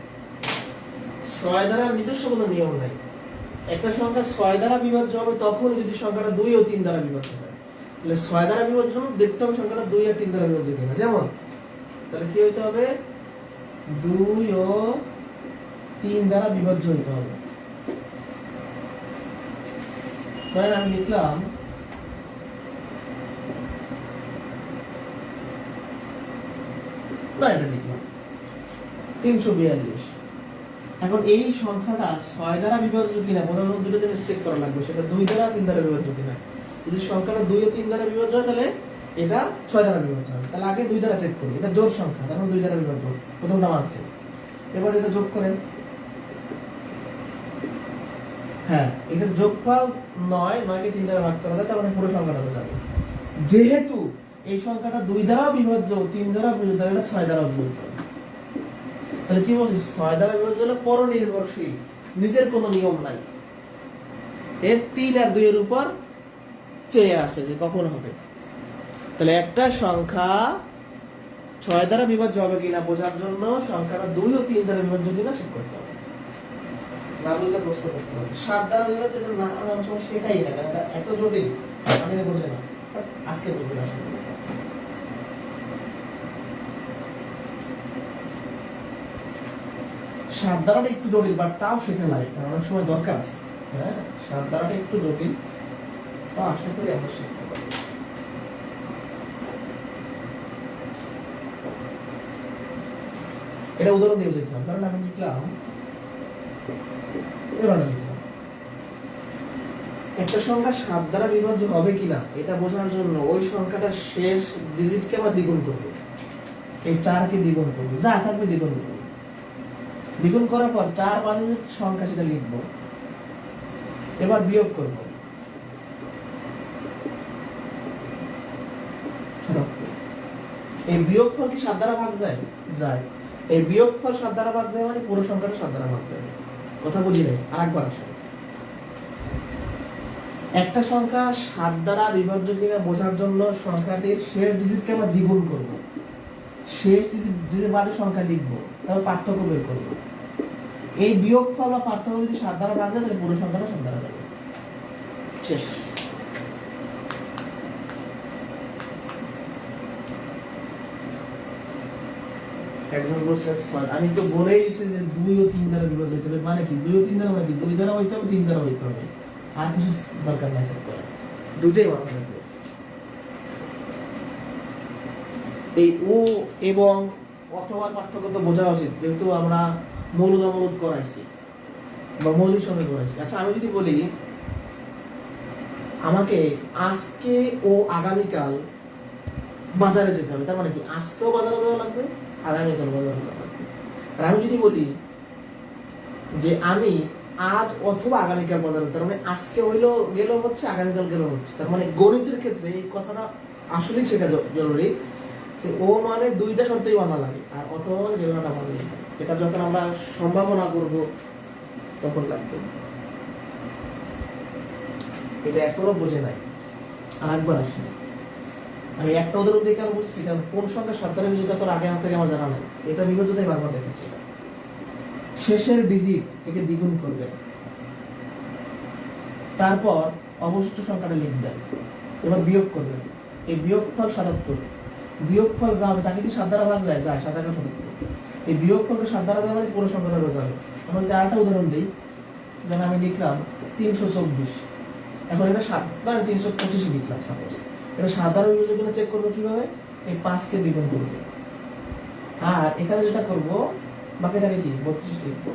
6 দ্বারা নিজস্ব কোনো নিয়ম নাই। একটা সংখ্যা 6 দ্বারা বিভাজ্য হবে তখনই যদি সংখ্যাটা 2 ও 3 দ্বারা বিভাজ্য হয়। তাহলে 6 দ্বারা বিভাজ্য দেখতে হবে সংখ্যাটা 2 আর 3 দ্বারা বিভাজ্য কিনা। যেমন তাহলে কি হইতে হবে, 2 ও 3 দ্বারা বিভাজ্য হইতে হবে। ধরেন আমি লিখলাম না, এটা লিখলাম 342। এখন এই সংখ্যাটা 6 দ্বারা বিভাজ্য কিনা প্রথমত দুটো জিনিস চেক করা লাগবে, সেটা 2 দ্বারা 3 দ্বারা বিভাজ্য কিনা। যদি সংখ্যাটা 2 ও 3 দ্বারা বিভাজ্য হয় তাহলে এটা 6 দ্বারা বিভাজ্য হবে। তাহলে আগে 2 দ্বারা চেক করি, এটা জোড় সংখ্যা, তারপর 2 দ্বারা বিভাজ্য, প্রথমটা মানছে। এবার এটা যোগ করেন। হ্যাঁ, এটার যোগফল 9, 9 কে 3 দ্বারা ভাগ করা যায়, তার মানে পুরো সংখ্যাটা যাবে। যেহেতু এই সংখ্যাটা 2 দ্বারা বিভাজ্য, 3 দ্বারা বিভাজ্য, এটা 6 দ্বারা বিভাজ্য। তাহলে কি বলছি, 6 দ্বারা বিভাজ্য হলে পরনির্ভরশীল, নিজের কোনো নিয়ম নাই, এর 3 আর 2 এর উপর চেয়ে আছে যে কখন হবে। তাহলে একটা সংখ্যা 6 দ্বারা বিভাজ্য হবে কিনা বোঝার জন্য সংখ্যাটা 2 ও 3 দ্বারা বিভাজ্য কিনা চেক করতে হবে, না বুঝলে প্রশ্ন করতে হবে। 7 দ্বারা বিভাজ্য এটা না আমি অনেক সময় শেখাই না, কারণ এটা এত জটিল অনেকে বোঝে না, আজকে বুঝবে না। 7 দ্বারাটা একটু জটিল, বাট তাও শেখা লাগে, কারণ অনেক সময় দরকার আছে। হ্যাঁ, 7 দ্বারাটা একটু জটিল, তো আশা করি আমরা শিখতে পারবো। এটা উদাহরণ দিয়ে দিতাম, কারণ আমি লিখলাম একটা সংখ্যা 7 দ্বারা বিভাজ্য হবে কিনা এটা বোঝার জন্য ওই সংখ্যাটার শেষ ডিজিটকে আমরা দ্বিগুণ করব, এই 4 কে দ্বিগুণ করব, যা থাকবে দ্বিগুণ করব। দ্বিগুণ করার পর 4 বাদে যে সংখ্যা সেটা লিখব, এবার বিয়োগ করব। এই বিয়োগফল কি 7 দ্বারা ভাগ যায়? যায়। এই বিয়োগফল 7 দ্বারা ভাগ যায় মানে পুরো সংখ্যাটা 7 দ্বারা ভাগ যায়। কথা বুঝি নাই, আরেকবার আসলে একটা সংখ্যা 7 দ্বারা বিভাজ্য কিনা বোঝার জন্য সংখ্যাটির শেষ ডিজিটকে আমরা দ্বিগুণ করব, শেষ ডিজিট বাদে সংখ্যা লিখব, তারপর পার্থক্য বের করব। এই বিয়োগফল বা পার্থক্য যদি 7 দ্বারা ভাগ যায় তাহলে পুরো সংখ্যাটা 7 দ্বারা যাবে। শেষ। একজন বলছে আমি তো বলেই দিয়েছি যে 2 ও 3 দ্বারা বিভাজ্য হইতে হবে, মানে কি 2 ও 3 দ্বারা, মানে কি 2 দ্বারা হইতে হবে, 3 দ্বারা হইতে হবে, আর কিছু দরকার নাই সেট করা, দুটেই মাথা রাখবে। এই ও এবং অথবা পার্থক্য তো বোঝা উচিত, যেহেতু আমরা মৌলদ অমৌলদ করাইছি বা মৌলিক সংখ্যা করাইছি। আচ্ছা আমি যদি বলি আমাকে আজকে ও আগামীকাল বাজারে যেতে হবে, তার মানে কি আজকেও বাজারে যাওয়া লাগবে, আগামীকাল বাজারে যাওয়া লাগবে। আর আমি যদি বলি যে আমি আজ অথবা আগামীকাল বাজারে, তার মানে আজকে হইলো গেলেও হচ্ছে, আগামীকাল গেলেও হচ্ছে। তার মানে গণিতের ক্ষেত্রে এই কথাটা আসলেই শেখা জরুরি যে ও মানে দুইটা শর্তই মানা লাগে, আর অথবা মানে যে কোনোটা মানলে, এটা যখন আমরা সম্ভাবনা করব তখন লাগবে। এটা এখনো বোঝে নাই, আর একবার আসি। আমি একটা উদাহরণ দিয়ে কেন বুঝছি, কারণ কোন সংখ্যা 7 দ্বারা বিভাজ্য তার আগে থেকে আমার জানা নাই, এটা বিভাজ্যতাই বারবার দেখাচ্ছি। শেষের ডিজিট একে দ্বিগুণ করবেন, তারপর অবশিষ্ট সংখ্যাটা লিখবেন, এবার বিয়োগ করবেন। এই বিয়োগফল 77, বিয়োগফল যা হবে তাকে কি 7 দ্বারা ভাগ যায়? যায়, 7 × 77। এই বিয়োগফলকে 7 দ্বারা যায় মানে পুরো সংখ্যাটা হয়ে যাবে। আমরা যদি আরেকটা উদাহরণ দিই, যেন আমি লিখলাম 324, এখন এটা 7 দ্বারা 325 লিখলাম সাপোজ, এটা 7 দ্বারা বিভাজ্য কিনা চেক করবো কিভাবে? এই 5 কে দ্বিগুণ করব, আর এখানে যেটা করব বাকিটাকে কি 32 লিখবো,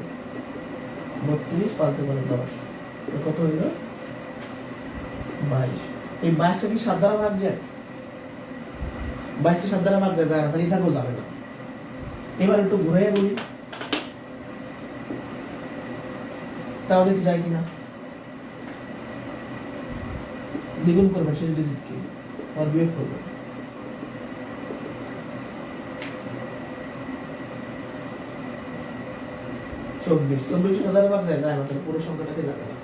32 5 × 10 কত হইল? 22। এই 22 কি 7 দ্বারা ভাগ যায়? 22 কি 7 দ্বারা ভাগ যায়? যায় না, তাহলে এটাকেও যাবে না। এবার একটু ঘুরে বলি তাহলে কি যায় কিনা। দ্বিগুণ করবেন শেষ ডিজিটকে, আর বিয়োগ করবেন। চব্বিশ কি 7 দ্বারা ভাগ যায়? যায় না, তাহলে পুরো সংখ্যাটাকে যাবে না।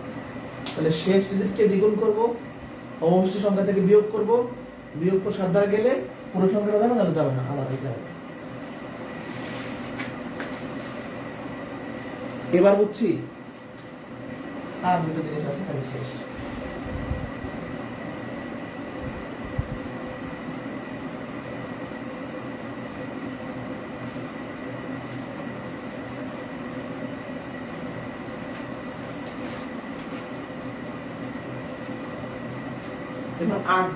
তাহলে শেষ ডিজিটকে দ্বিগুণ করব, অবশিষ্ট সংখ্যা থেকে বিয়োগ করব, বিয়োগ করে 7 দ্বারা গেলে পুরো সংখ্যাটা যাবে না, যাবে না, আবার যাবে। এবার বুঝছি, আর দুটো জিনিস আছে, তাহলে শেষ। এবার 8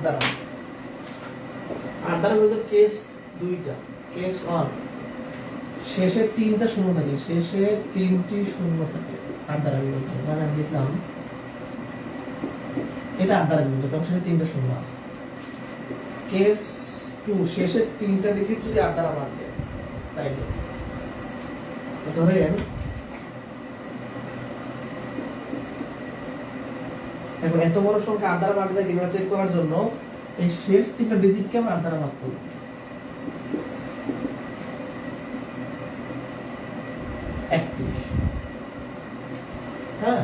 দ্বারা বুঝো কেস দুইটা, কেস 1 শেষে 3টা শূন্য থাকে, শেষে 3টি শূন্য থাকে 8 দ্বারা বিভাজ্য। মানে আমি লিখলাম এটা 8 দ্বারা বিভাজ্য, কারণ শেষে 3টা শূন্য আছে। কেস 2 শেষে 3টা ডিজিট যদি 8 দ্বারা ভাগ যায়, তাই ধরেন এখন এত বড় সংখ্যা 8 দ্বারা ভাগ যায় কিনা চেক করার জন্য এই শেষ তিনটা ডিজিটকে আমরা 8 দ্বারা ভাগ করব। হ্যাঁ,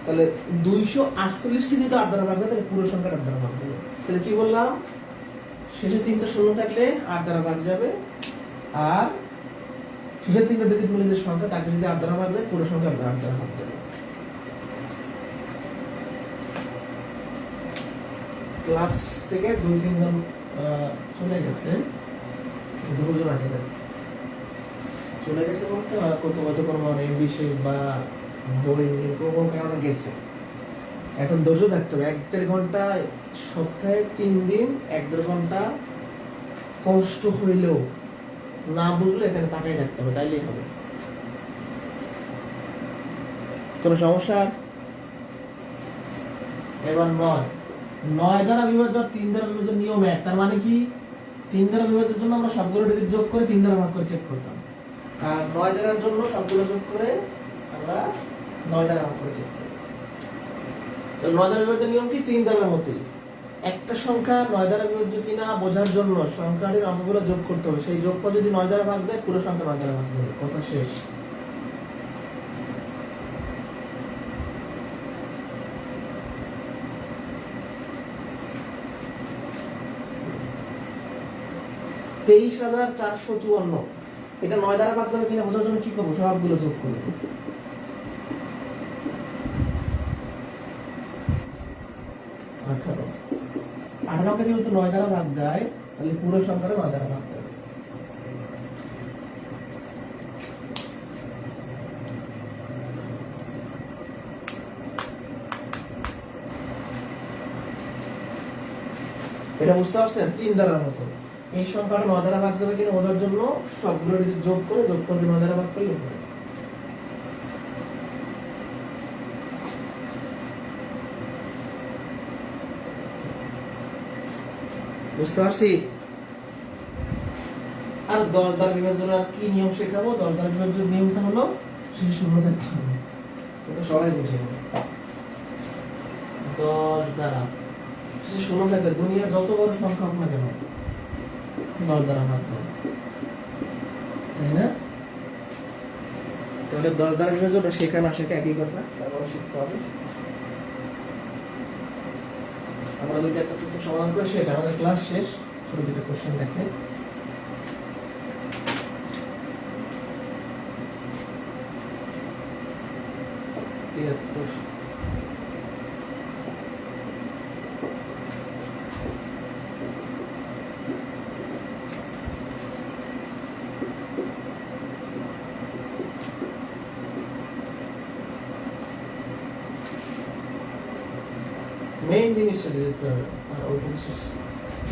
তাহলে 248 কে যেহেতু 8 দ্বারা ভাগ যায় তাহলে পুরো সংখ্যাটা 8 দ্বারা ভাগ যাবে। তাহলে কি বললাম, শেষে তিনটা শূন্য থাকলে 8 দ্বারা ভাগ যাবে, আর শেষের তিনটা ডিজিট মিলে যে সংখ্যা তাকে যদি 8 দ্বারা ভাগ যায় পুরো সংখ্যা 8 দ্বারা ভাগ যাবে। ক্লাস থেকে 2-3 জন চলে গেছে, দুজন আগে চলে গেছে বলতে হয়তো কোনো বিশেষ বা বোরিং কোনো কারণে গেছে। এখন ধৈর্য থাকতে হবে, 1-1.5 ঘন্টা সপ্তাহে 3 দিন 1-1.5 ঘন্টা কষ্ট হইলেও না বুঝলে এখানে তাকাই থাকতে হবে, তাইলেই হবে। কোনো সমস্যা? এবার 9 দ্বারা বিভাজ্য 3 দ্বারা বিভাজ্য নিয়ম এক, তার মানে কি 3 দ্বারা বিভাজ্যের জন্য আমরা সবগুলো ডিজিট যোগ করে 3 দ্বারা ভাগ করে চেক করতাম, আর 9 দ্বারার জন্য সবগুলো যোগ করে আমরা 9 দ্বারা ভাগ করে চেক করতাম। তো 9 দ্বারা বিভাজ্যের নিয়ম কি 3 দ্বারার মতোই, একটা সংখ্যা 9 দ্বারা বিভাজ্য কিনা বোঝার জন্য সংখ্যাটির অঙ্কগুলো যোগ করতে হবে, সেই যোগফল যদি 9 দ্বারা ভাগ যায় পুরো সংখ্যা 9 দ্বারা ভাগ যাবে, কথা শেষ। তেইশ 23,454 এটা 9 দ্বারা ভাগ যাবে কিনা বোঝার জন্য কি করব, সবগুলো যোগ করব। 18 কে যেহেতু 9 দ্বারা ভাগ যায় তাহলে পুরো সংখ্যাটা 9 দ্বারা ভাগ যাবে। এটা বুঝতে পারছেন? 3 দ্বারার মতো এই সংখ্যাটা 9 দ্বারা ভাগ যাবে কিনা বোঝার জন্য সবগুলো ডিজিট যোগ করে 9 দ্বারা ভাগ করলে হবে। বুঝতে পারছি? আর 10 দ্বারা বিভাজনের কি নিয়ম শেখাবো? 10 দ্বারা বিভাজনের নিয়মটা হলো শেষে শূন্য থাকতে হবে, এটা সবাই বুঝে নেবে। 10 দ্বারা শেষে শূন্য থাকলে দুনিয়ার যত বড় সংখ্যা হোক না কেন 10 দ্বারা ভাগ যাবে, তাই না? তাহলে 10 দ্বারা বিভাজনটা শেখা না শেখা একই কথা, তারপরে শিখতে হবে। আমরা দুইটা একটা প্রশ্ন সমাধান করে শেষ, আমাদের ক্লাস শেষ। ছোট দুইটা কোশ্চেন দেখে মেইন জিনিসটা যেতে হবে, আর ওই কিছু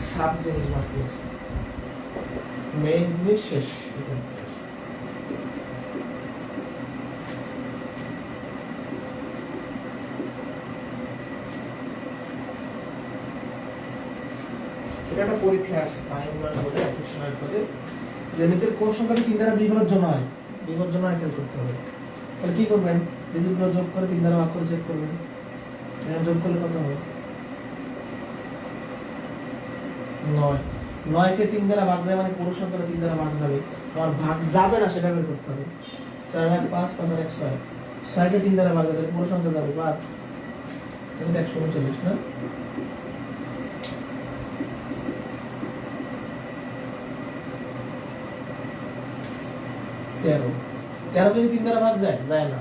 সাব জিনিস বাকি আছে, মেইন জিনিস শেষ। এটা একটা পরীক্ষা আছে বলে এক সময়ের পরে যে নিচের কোন সংখ্যাটি 3 দ্বারা বিভাজ্য নয়, বিভাজ্য নয় খেয়াল করতে হবে। তাহলে কি করবেন, ডিজিটগুলো যোগ করে 3 দ্বারা ভাগ করে চেক করবেন, যোগ করলে কত হবে? 9 9 কে 3 দ্বারা ভাগ যায় মানে পুরো সংখ্যাটা 3 দ্বারা ভাগ যাবে, আর ভাগ যাবে না সেটা বের করতে হবে। 4 আর 5 5 আর 1 6 6 কে 3 দ্বারা ভাগ যায় পুরো সংখ্যা যাবে 5, এটা 139 না? তেরো কে 3 দ্বারা ভাগ যায় না,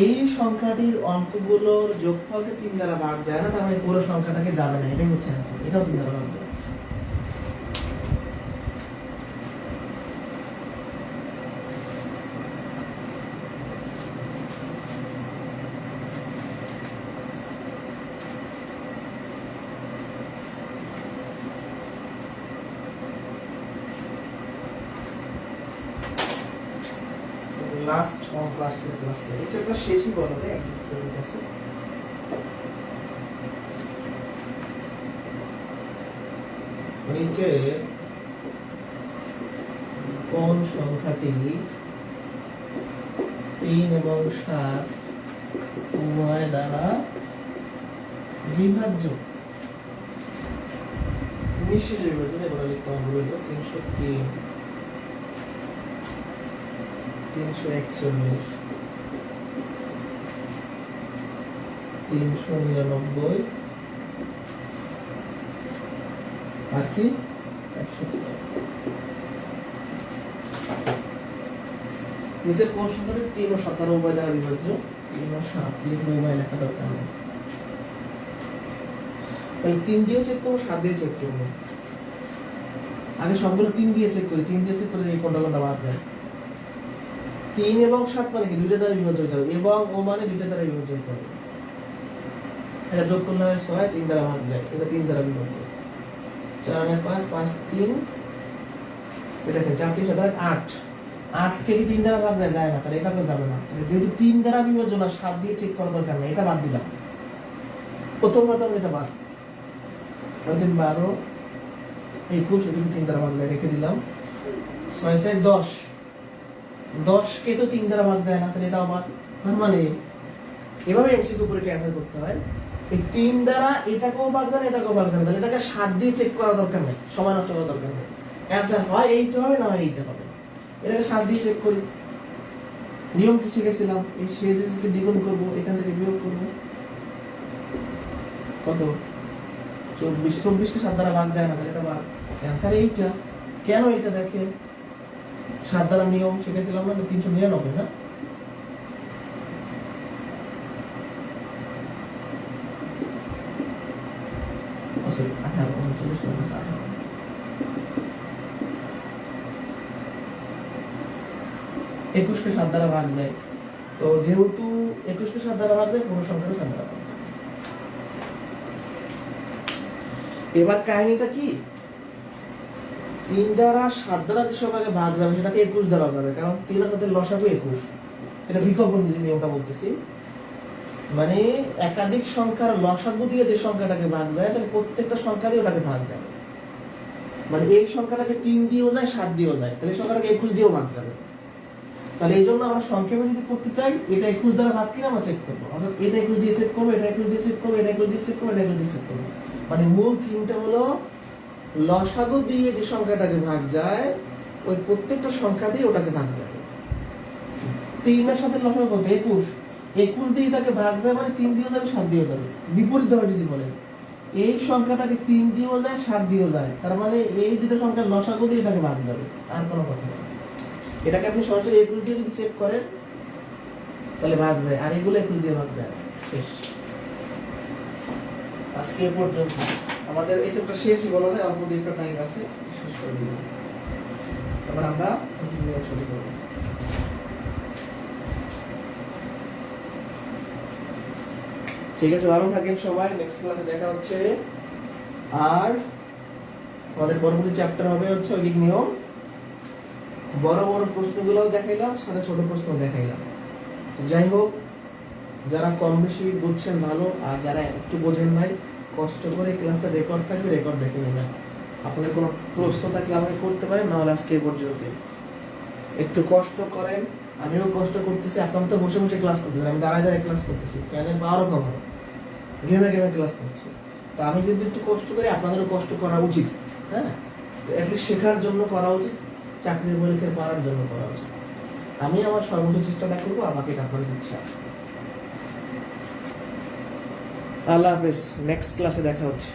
এই সংখ্যাটির অঙ্কগুলোর যোগফলকে 3 দ্বারা ভাগ যায় না, তার মানে পুরো সংখ্যাটাকে যাবে না, এটাই হচ্ছে आंसर। এটাও 3 দ্বারা ভাগ যায়। লাস্ট অন ক্লাস এই চ্যাপ্টার শেষই বলা যায়, একদম আছে। নিচে কোন সংখ্যাটি 3 এবং 7 উভয় দ্বারা বিভাজ্য? নিশ্চিত বিভাজ্য যেগুলো লিখতে হবে হলো 303 341 399 আর কি 406 নিচের কোন সংখ্যাটি 3 ও 97 দ্বারা বিভাজ্য 3 ও 7 লিখবো মোবাইল লেখা দরকার নেই তাহলে 3 দিয়ে চেক করব 7 দিয়ে চেক করব আগে সবগুলো 3 দিয়ে চেক করি 3 দিয়ে চেক করে এই কোনটা কোনটা বাদ যায় 3 এবং 7 মানে কি দুইটা দ্বারা বিভাজ্য হতে হবে এবং ও মানে দুইটা দ্বারা বিভাজ্য হতে হবে এটা যোগ করলে হয় 6 3 দ্বারা ভাগ যায় এটা 3 দ্বারা বিভাজ্য 4 আর 5 5 3 এটা দেখেন 4 3 7 8 8 কে কি 3 দ্বারা ভাগ যায় না তাহলে এটা করে যাবে না যেহেতু 3 দ্বারা বিভাজ্য না 7 দিয়ে চেক করার দরকার নেই এটা বাদ দিলাম প্রথম কথা এটা বাদ 3 12 21 এগুলো 3 দ্বারা ভাগ যায় রেখে দিলাম 6 6 10 10 কে তো 3 দ্বারা ভাগ যায় না তাহলে এটাও বাদ তার মানে এভাবে এমসিকিউ পরীক্ষা অ্যান্সার করতে হয় এই 3 দ্বারা এটাকেও ভাগ যায় এটাকেও ভাগ যায় তাহলে এটাকে 7 দিয়ে চেক করা দরকার নেই সময় নষ্ট করা দরকার নেই অ্যান্সার হয় এইটা হবে না হয় এইটা হবে এটাকে 7 দিয়ে চেক করি নিয়ম কি শিখেছিলাম এই শেষকে দ্বিগুণ করব এখান থেকে বিয়োগ করব কত 24 24 কে 7 দ্বারা ভাগ যায় না তাহলে এটা ভাগ অ্যান্সার এইটা কেন এটা দেখেন 7 দ্বারা নিয়ম শিখেছিলাম না 399 না সরি 18 39 21 কে 7 দ্বারা ভাগ যায় তো যেহেতু 21 কে 7 দ্বারা ভাগ যায় পুরো সংখ্যাটা 7 দ্বারা ভাগ যায় এবার কাহিনীটা কি 3 দ্বারা 7 দ্বারা যে সংখ্যাকে ভাগ যাবে সেটাকে 21 দ্বারা যাবে কারণ 3 এর সাথে লসাগু 21 এটা বিকল্প নিয়মটা বলতেছি মানে একাধিক সংখ্যার লসাগু দিয়ে যে সংখ্যাটাকে ভাগ যায় তাহলে প্রত্যেকটা সংখ্যা দিয়ে ওটাকে ভাগ যাবে মানে এই সংখ্যাটাকে 3 দিয়েও যায় 7 দিয়েও যায় তাহলে সংখ্যাটাকে 21 দিয়েও ভাগ যাবে তাহলে এই জন্য আমরা সংক্ষেপে যদি করতে চাই এটা 21 দ্বারা ভাগ কিনা আমরা চেক করবো অর্থাৎ এটা 21 দিয়ে চেক করবো এটা 21 দিয়ে চেক করবো এটা 21 দিয়ে চেক করবো এটা 21 দিয়ে চেক করবো মানে মূল থিমটা হলো লসাগু দিয়ে যে সংখ্যাটাকে ভাগ যায় ওই প্রত্যেকটা সংখ্যা দিয়ে ওটাকে ভাগ যাবে 3 এর সাথে লসাগু কত 21 21 দিয়ে এটাকে ভাগ যায় মানে 3 দিয়েও যাবে 7 দিয়েও যাবে বিপরীত ভাবে যদি বলেন এই সংখ্যাটাকে 3 দিয়েও যায় 7 দিয়েও যায় তার মানে এই দুটো সংখ্যার লসাগু দিয়ে এটাকে ভাগ যাবে আর কোনো কথা নেই এটাকে আপনি সরাসরি 21 দিয়ে যদি চেক করেন তাহলে ভাগ যায় আর এগুলো 21 দিয়ে ভাগ যায় শেষ আজকে এই পর্যন্ত আমাদের এই চ্যাপ্টার শেষই বলা যায় অল্প দিকটা টাইম আছে শেষ করে দিব তারপর আমরা কন্টিনিউ শুরু করব ঠিক আছে ভালো থাকেন সবাই নেক্সট ক্লাসে দেখা হচ্ছে আর আমাদের পরবর্তী চ্যাপ্টার হবে হচ্ছে ঐকিক নিয়ম বড় বড় প্রশ্নগুলোও দেখাইলাম সাথে ছোট প্রশ্ন দেখাইলাম তো যাই হোক যারা কম বেশি বুঝছেন ভালো আর যারা একটু বোঝেন নাই কষ্ট করে ক্লাসটা রেকর্ড থাকবে রেকর্ড দেখে নেবেন আপনাদের কোনো প্রশ্ন থাকলে আমাকে করতে পারেন নাহলে আজকে পর্যন্ত একটু কষ্ট করেন আমিও কষ্ট করতেছি আপনারা তো বসে বসে ক্লাস করতেছেন আমি দাঁড়ায় দাঁড়ায় ক্লাস করতেছি ফ্যানের পাওয়ারও কম হয় ঘেমে ঘেমে ক্লাস করছি তো আমি যদি একটু কষ্ট করি আপনাদেরও কষ্ট করা উচিত হ্যাঁ অ্যাটলিস্ট শেখার জন্য করা উচিত চাকরির পরীক্ষার পাওয়ার জন্য করা উচিত আমি আমার সর্বোচ্চ চেষ্টাটা করবো আমাকে আপনাদের ইচ্ছা আল্লাহ হাফেজ নেক্সট ক্লাসে দেখা হচ্ছে